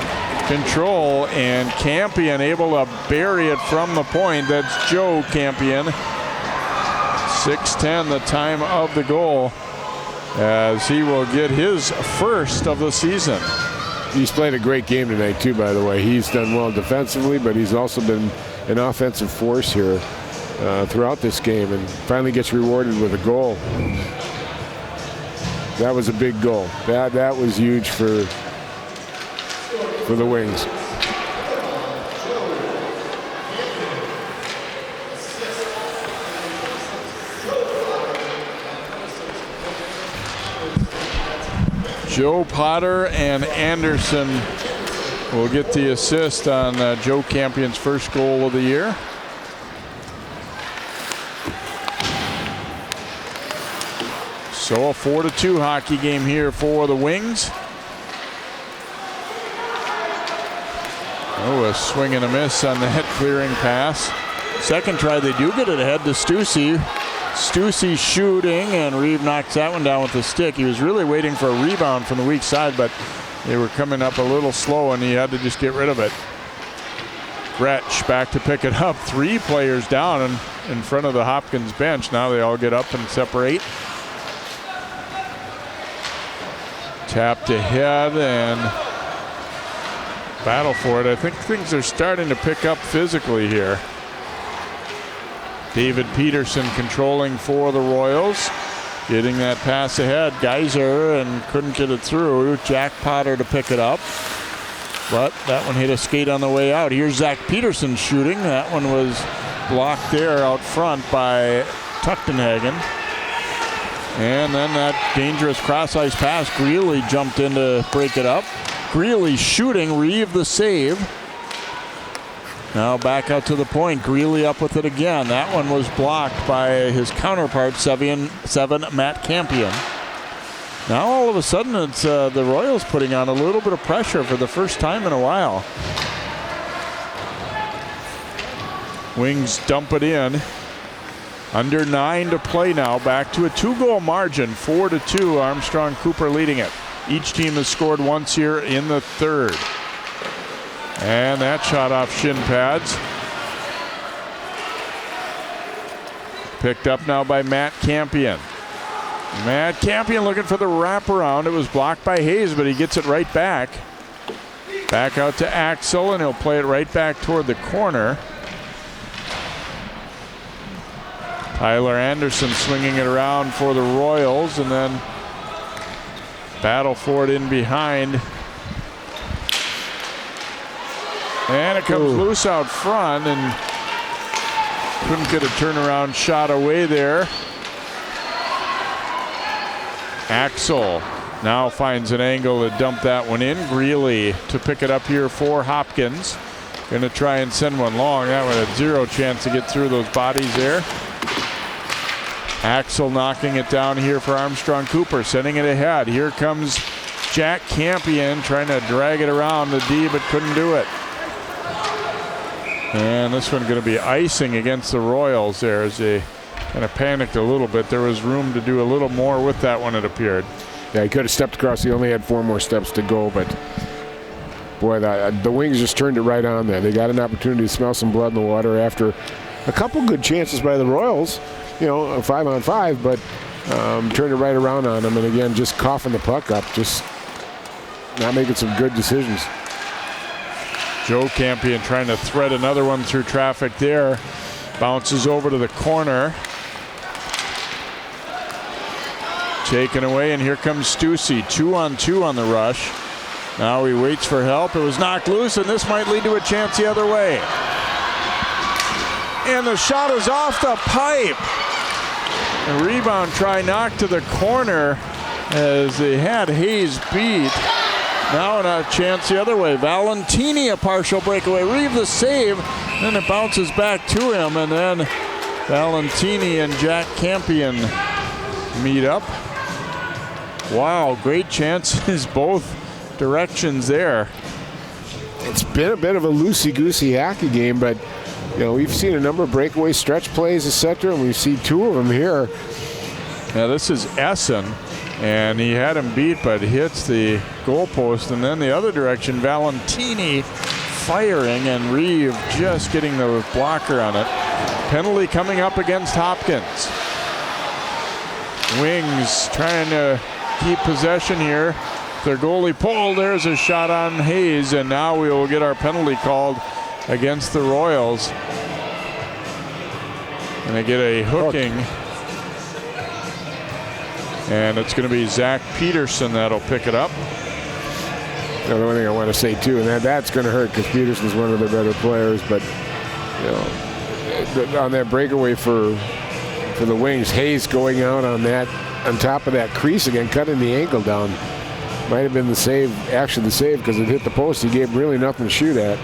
control, and Campion able to bury it from the point. That's Joe Campion. 6:10 the time of the goal, as he will get his first of the season. He's played a great game tonight too, by the way. He's done well defensively, but he's also been an offensive force here throughout this game, and finally gets rewarded with a goal. That was a big goal. That was huge for the Wings. Joe Potter and Anderson will get the assist on Joe Campion's first goal of the year. So a 4-2 hockey game here for the Wings. Oh, a swing and a miss on the head clearing pass. Second try, they do get it ahead to Stussy. Stussy shooting, and Reeve knocks that one down with the stick. He was really waiting for a rebound from the weak side, but they were coming up a little slow, and he had to just get rid of it. Gretsch back to pick it up. 3 players down in front of the Hopkins bench. Now they all get up and separate. Tapped ahead and battle for it. I think things are starting to pick up physically here. David Peterson controlling for the Royals. Getting that pass ahead. Geyser, and couldn't get it through. Jack Potter to pick it up. But that one hit a skate on the way out. Here's Zach Peterson shooting. That one was blocked there out front by Tuchtenhagen. And then that dangerous cross-ice pass. Greeley jumped in to break it up. Greeley shooting. Reeve the save. Now back out to the point. Greeley up with it again. That one was blocked by his counterpart, 7 Matt Campion. Now all of a sudden it's the Royals putting on a little bit of pressure for the first time in a while. Wings dump it in. Under 9 to play now. Back to a 2-goal margin. 4-2. Armstrong-Cooper leading it. Each team has scored once here in the third. And that shot off shin pads. Picked up now by Matt Campion. Matt Campion looking for the wraparound. It was blocked by Hayes, but he gets it right back. Back out to Axel, and he'll play it right back toward the corner. Tyler Anderson swinging it around for the Royals, and then battle for it in behind. And it comes loose out front, and couldn't get a turnaround shot away there. Axel now finds an angle to dump that one in. Greeley to pick it up here for Hopkins. Going to try and send one long. That one had 0 chance to get through those bodies there. Axel knocking it down here for Armstrong-Cooper, sending it ahead. Here comes Jack Campion trying to drag it around the D, but couldn't do it. And this one going to be icing against the Royals there as they kind of panicked a little bit. There was room to do a little more with that one, it appeared. Yeah, he could have stepped across. He only had 4 more steps to go, but boy, the Wings just turned it right on there. They got an opportunity to smell some blood in the water after a couple good chances by the Royals. You know, a 5-on-5, but turned it right around on them. And again, just coughing the puck up, just not making some good decisions. Joe Campion trying to thread another one through traffic there. Bounces over to the corner. Taken away, and here comes Stussy. 2-on-2 on the rush. Now he waits for help. It was knocked loose, and this might lead to a chance the other way. And the shot is off the pipe. A rebound try knocked to the corner as they had Hayes beat. Now a chance the other way. Valentini, a partial breakaway. Reeve the save. Then it bounces back to him. And then Valentini and Jack Campion meet up. Wow, great chances both directions there. It's been a bit of a loosey-goosey hockey game, but we've seen a number of breakaway stretch plays, etc., and we've seen 2 of them here. Now this is Essen, and he had him beat, but hits the goalpost, and then the other direction, Valentini firing, and Reeve just getting the blocker on it. Penalty coming up against Hopkins. Wings trying to keep possession here. Their goalie pulled. There's a shot on Hayes, and now we will get our penalty called against the Royals. And they get a hooking. And it's going to be Zach Peterson that'll pick it up. The only thing I want to say too, and that's going to hurt because Peterson's one of their better players, but on that breakaway for the Wings, Hayes going out on top of that crease again, cutting the ankle down. Might have been the save, actually the save, because it hit the post. He gave really nothing to shoot at.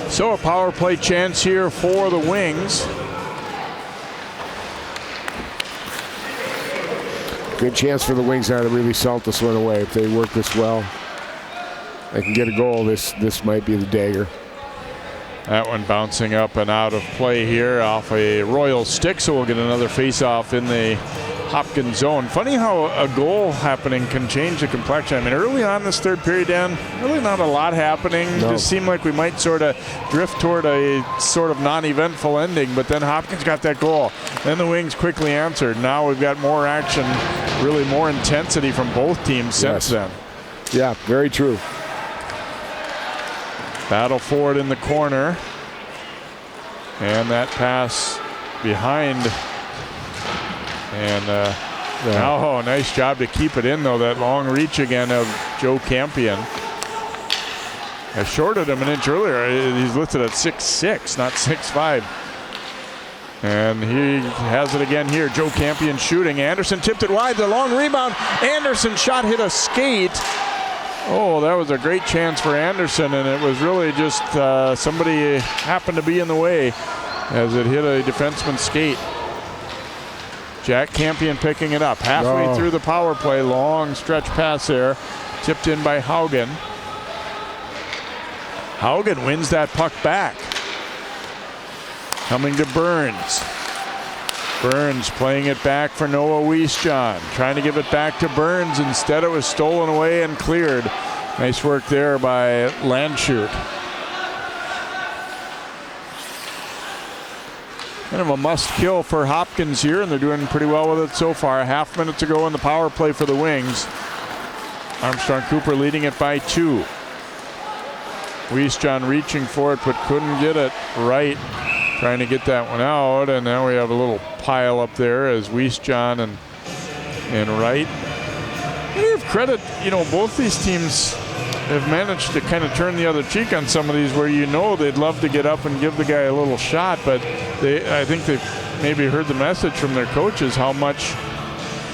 So a power play chance here for the Wings. Good chance for the Wings now to really salt this one away. If they work this well, they can get a goal. This might be the dagger. That one bouncing up and out of play here off a Royal stick, so we'll get another face-off in the Hopkins zone. Funny how a goal happening can change the complexion. I mean, early on this third period, Dan, really not a lot happening. No. Just seemed like we might sort of drift toward a sort of non-eventful ending, but then Hopkins got that goal. Then the Wings quickly answered. Now we've got more action, really more intensity from both teams since then. Yeah, very true. Battle for it in the corner. And that pass behind. And oh, nice job to keep it in, though. That long reach again of Joe Campion. I shorted him an inch earlier. He's listed at 6'6", not 6'5". And he has it again here. Joe Campion shooting. Anderson tipped it wide. The long rebound. Anderson shot hit a skate. Oh, that was a great chance for Anderson, and it was really just somebody happened to be in the way as it hit a defenseman's skate. Jack Campion picking it up. Halfway through the power play, long stretch pass there. Tipped in by Haugen. Haugen wins that puck back. Coming to Burns. Burns playing it back for Noah Wiesjohn. Trying to give it back to Burns. Instead it was stolen away and cleared. Nice work there by Landshut. Kind of a must-kill for Hopkins here, and they're doing pretty well with it so far. A half minute to go in the power play for the Wings. Armstrong-Cooper leading it by 2. Wiesjohn reaching for it, but couldn't get it right. Trying to get that one out, and now we have a little pile up there as Wiesjohn and Wright. I give credit, both these teams have managed to kind of turn the other cheek on some of these where they'd love to get up and give the guy a little shot, but I think they've maybe heard the message from their coaches how much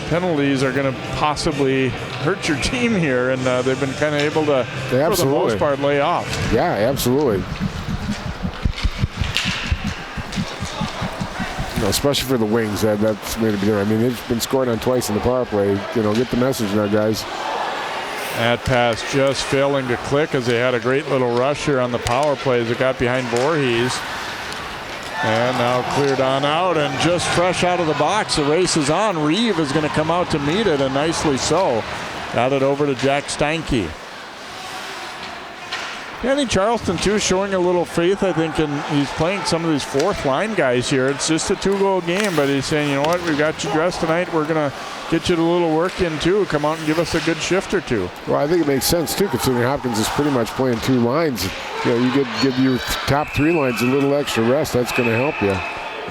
penalties are going to possibly hurt your team here, and they've been kind of able to, for the most part, lay off. Yeah, absolutely. Especially for the Wings, that's made a big difference. I mean, they've been scored on twice in the power play. Get the message now, guys. That pass just failing to click as they had a great little rush here on the power play as it got behind Voorhees. And now cleared on out, and just fresh out of the box, the race is on. Reeve is going to come out to meet it, and nicely so. Got it over to Jack Steinke. Danny Charleston, too, showing a little faith, I think, and he's playing some of these fourth-line guys here. It's just a 2-goal game, but he's saying, you know what, we've got you dressed tonight. We're going to get you a little work in, too. Come out and give us a good shift or two. Well, I think it makes sense, too, considering Hopkins is pretty much playing 2 lines. You give your top 3 lines a little extra rest. That's going to help you.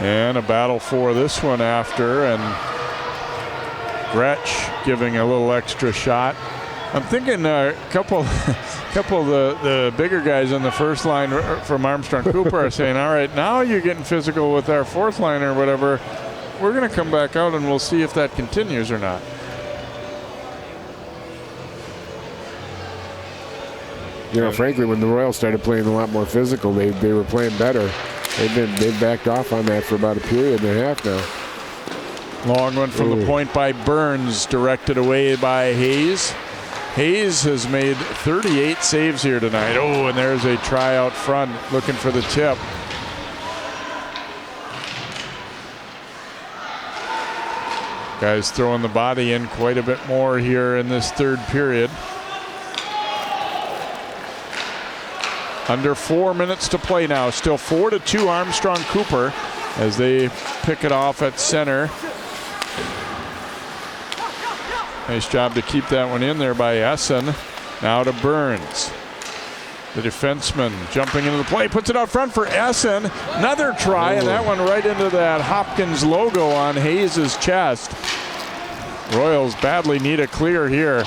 And a battle for this one after, and Gretsch giving a little extra shot. I'm thinking a couple of the bigger guys on the first line from Armstrong-Cooper are saying, all right, now you're getting physical with our fourth line or whatever. We're going to come back out and we'll see if that continues or not. frankly, when the Royals started playing a lot more physical, they were playing better. They've backed off on that for about a period and a half now. Long one from the point by Burns, directed away by Hayes. Hayes has made 38 saves here tonight. Oh, and there's a try out front looking for the tip. Guys throwing the body in quite a bit more here in this third period. Under 4 minutes to play now. Still 4-2 Armstrong-Cooper as they pick it off at center. Nice job to keep that one in there by Essen. Now to Burns. The defenseman jumping into the play, puts it out front for Essen. Another try, and that one right into that Hopkins logo on Hayes' chest. Royals badly need a clear here.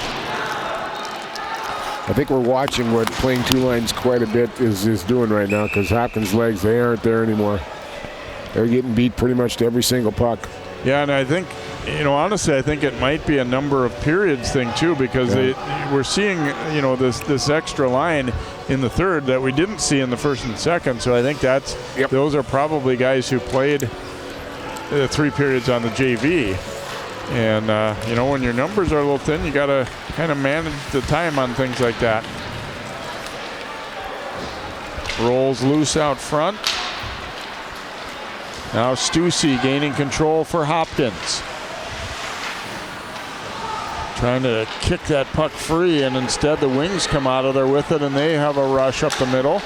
I think we're watching what playing two lines quite a bit is doing right now, because Hopkins' legs, they aren't there anymore. They're getting beat pretty much to every single puck. Yeah, and I think, honestly, I think it might be a number of periods thing too, because we're seeing, this extra line in the third that we didn't see in the first and second. So I think those are probably guys who played 3 periods on the JV. And, when your numbers are a little thin, you got to kind of manage the time on things like that. Rolls loose out front. Now Stussy gaining control for Hopkins. Trying to kick that puck free, and instead the Wings come out of there with it, and they have a rush up the middle.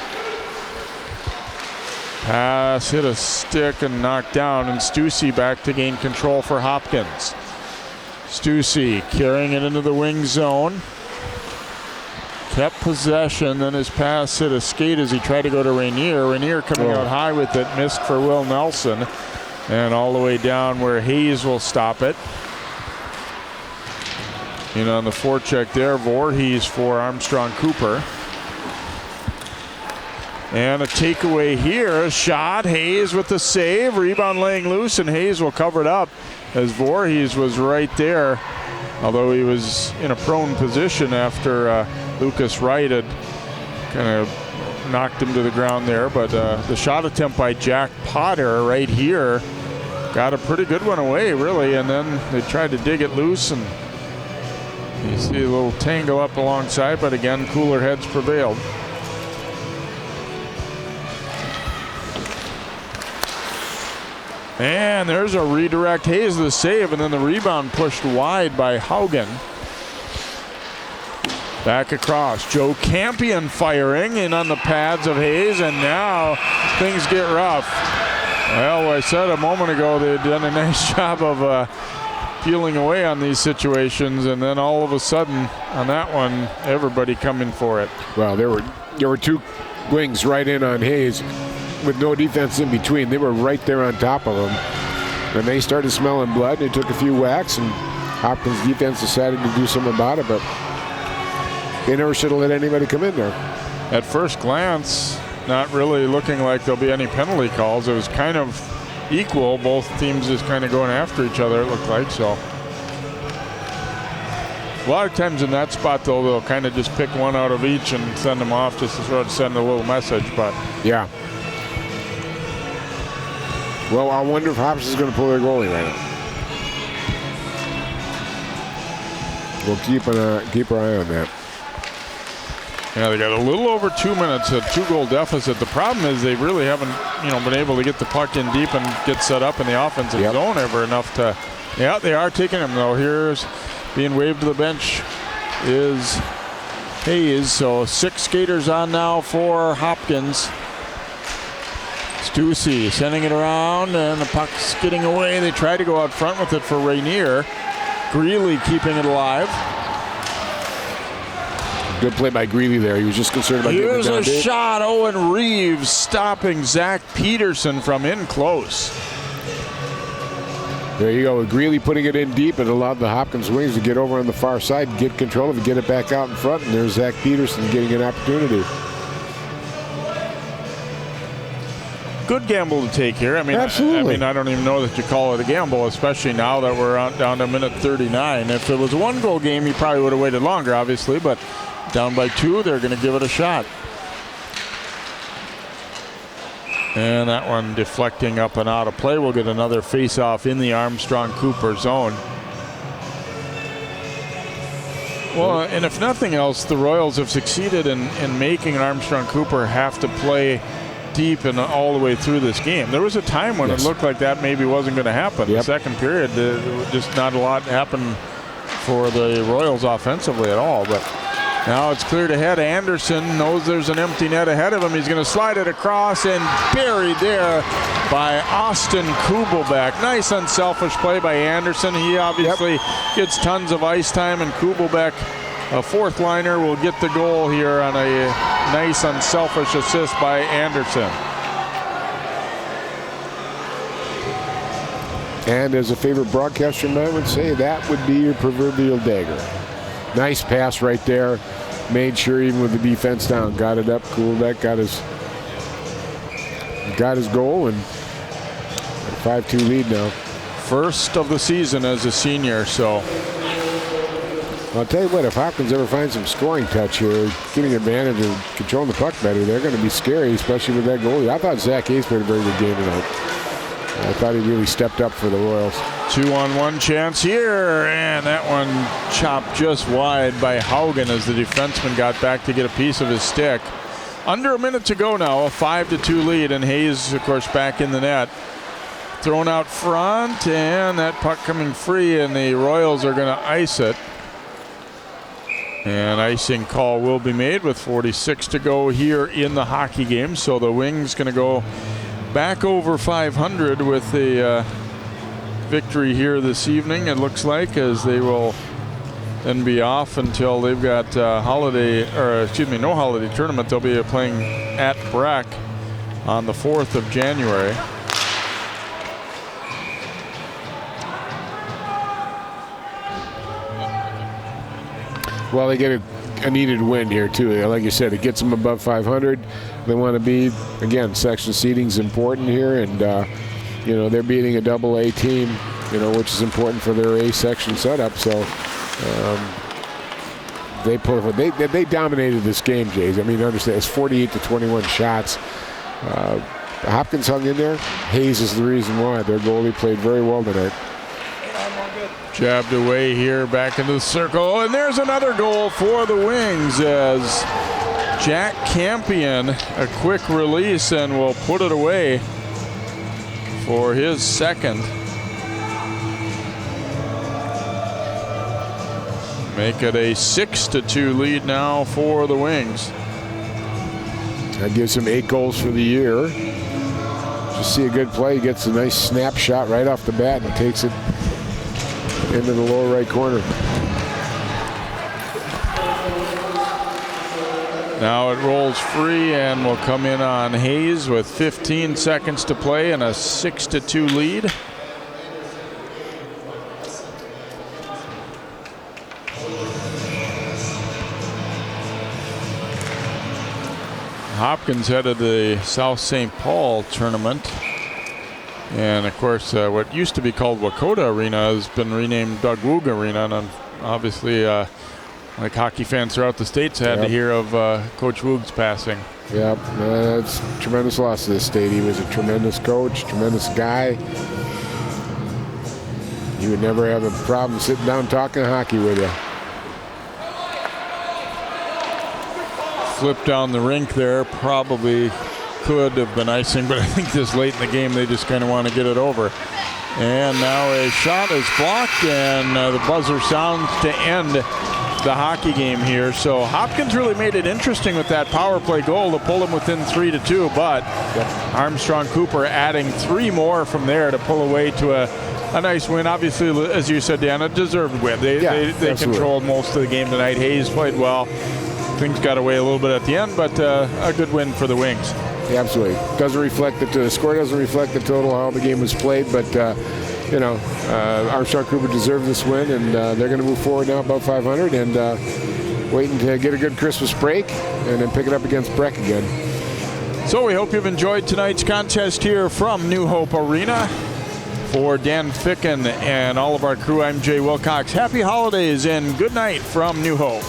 Pass hit a stick and knocked down, and Stussy back to gain control for Hopkins. Stussy carrying it into the wing zone. Kept possession, then his pass hit a skate as he tried to go to Rainier. Rainier coming out high with it, missed for Will Nelson. And all the way down where Hayes will stop it. And on the forecheck there, Voorhees for Armstrong-Cooper. And a takeaway here, a shot, Hayes with the save, rebound laying loose, and Hayes will cover it up as Voorhees was right there, although he was in a prone position after Lucas Wright had kind of knocked him to the ground there. But the shot attempt by Jack Potter right here got a pretty good one away, really, and then they tried to dig it loose, and you see a little tangle up alongside, but again, cooler heads prevailed. And there's a redirect. Hayes the save, and then the rebound pushed wide by Haugen. Back across. Joe Campion firing in on the pads of Hayes, and now things get rough. Well, I said a moment ago they'd done a nice job of peeling away on these situations, and then all of a sudden on that one, everybody coming for it. Well, there were 2 Wings right in on Hayes with no defense in between. They were right there on top of him. And they started smelling blood. They took a few whacks, and Hopkins' defense decided to do something about it, but they never should have let anybody come in there. At first glance, not really looking like there'll be any penalty calls. It was kind of equal. Both teams just kind of going after each other, it looked like. So a lot of times in that spot, though, they'll kind of just pick one out of each and send them off just to sort of send a little message. But yeah. Well, I wonder if Hopkins is going to pull their goalie right now. We'll keep our eye on that. Yeah, they got a little over 2 minutes, a 2-goal deficit. The problem is they really haven't, been able to get the puck in deep and get set up in the offensive zone ever enough to. Yeah, they are taking him though. Here's being waved to the bench is Hayes. So 6 skaters on now for Hopkins. Stussy sending it around, and the puck's getting away. They try to go out front with it for Rainier. Greeley keeping it alive. Good play by Greeley there. He was just concerned about getting it down. Here's a shot. Owen Reeves stopping Zach Peterson from in close. There you go. With Greeley putting it in deep, it allowed the Hopkins Wings to get over on the far side and get control of it, get it back out in front, and there's Zach Peterson getting an opportunity. Good gamble to take here. Absolutely. I don't even know that you call it a gamble, especially now that we're down to minute 39. If it was a 1-goal game, you probably would have waited longer, obviously, but Down by 2, they're going to give it a shot. And that one deflecting up and out of play. We'll get another face-off in the Armstrong-Cooper zone. Well, and if nothing else, the Royals have succeeded in making Armstrong-Cooper have to play deep and all the way through this game. There was a time when it looked like that maybe wasn't going to happen. The second period, just not a lot happened for the Royals offensively at all. But now it's cleared ahead. Anderson knows there's an empty net ahead of him. He's going to slide it across and buried there by Austin Kubelbeck. Nice unselfish play by Anderson. He obviously gets tons of ice time, and Kubelbeck, a fourth liner, will get the goal here on a nice unselfish assist by Anderson. And as a favorite broadcaster man would say, that would be your proverbial dagger. Nice pass right there. Made sure even with the defense down, got it up. Kubelbeck got his goal, and 5-2 lead now. First of the season as a senior, so. I'll tell you what, if Hopkins ever finds some scoring touch here, getting advantage of controlling the puck better, they're going to be scary, especially with that goalie. I thought Zach Hayes played a very good game tonight. I thought he really stepped up for the Royals. 2-on-1 chance here, and that one chopped just wide by Haugen as the defenseman got back to get a piece of his stick. Under a minute to go now, a 5-2 lead, and Hayes, of course, back in the net. Thrown out front, and that puck coming free, and the Royals are going to ice it. And icing call will be made with 46 to go here in the hockey game. So the Wings going to go back over 500 with a victory here this evening, it looks like, as they will then be off until they've got no holiday tournament. They'll be playing at Breck on the 4th of January. Well, they get a needed win here, too. Like you said, it gets them above 500. They want to be, again, section seeding is important here, and, they're beating a AA team, which is important for their A section setup. So they dominated this game, Jays. I mean, understand, it's 48-21 shots. Hopkins hung in there. Hayes is the reason why. Their goalie played very well tonight. Jabbed away here, back into the circle, and there's another goal for the Wings as Jack Campion, a quick release, and will put it away for his second. Make it a 6-2 lead now for the Wings. That gives him 8 goals for the year. Just see a good play. He gets a nice snapshot right off the bat and takes it into the lower right corner. Now it rolls free and will come in on Hayes with 15 seconds to play and a 6-2 lead. Hopkins headed the South St. Paul tournament. And of course, what used to be called Wakota Arena has been renamed Doug Woog Arena. And obviously, like hockey fans throughout the states had to hear of Coach Woog's passing. Yep, it's a tremendous loss to this state. He was a tremendous coach, tremendous guy. He would never have a problem sitting down talking hockey with you. Flip down the rink there, probably could have been icing, but I think this late in the game they just kind of want to get it over. And now a shot is blocked, and the buzzer sounds to end the hockey game here. So Hopkins really made it interesting with that power play goal to pull him within 3-2, but Armstrong-Cooper adding 3 more from there to pull away to a nice win. Obviously, as you said, Dan, a deserved win. They controlled most of the game tonight. Hayes played well. Things got away a little bit at the end, but a good win for the Wings. Yeah, absolutely. Doesn't reflect the score doesn't reflect the total how the game was played, but Armstrong-Cooper deserved this win, and they're going to move forward now above 500 and waiting to get a good Christmas break and then pick it up against Breck again. So we hope you've enjoyed tonight's contest here from New Hope Arena. For Dan Ficken and all of our crew, I'm Jay Wilcox. Happy holidays and good night from New Hope.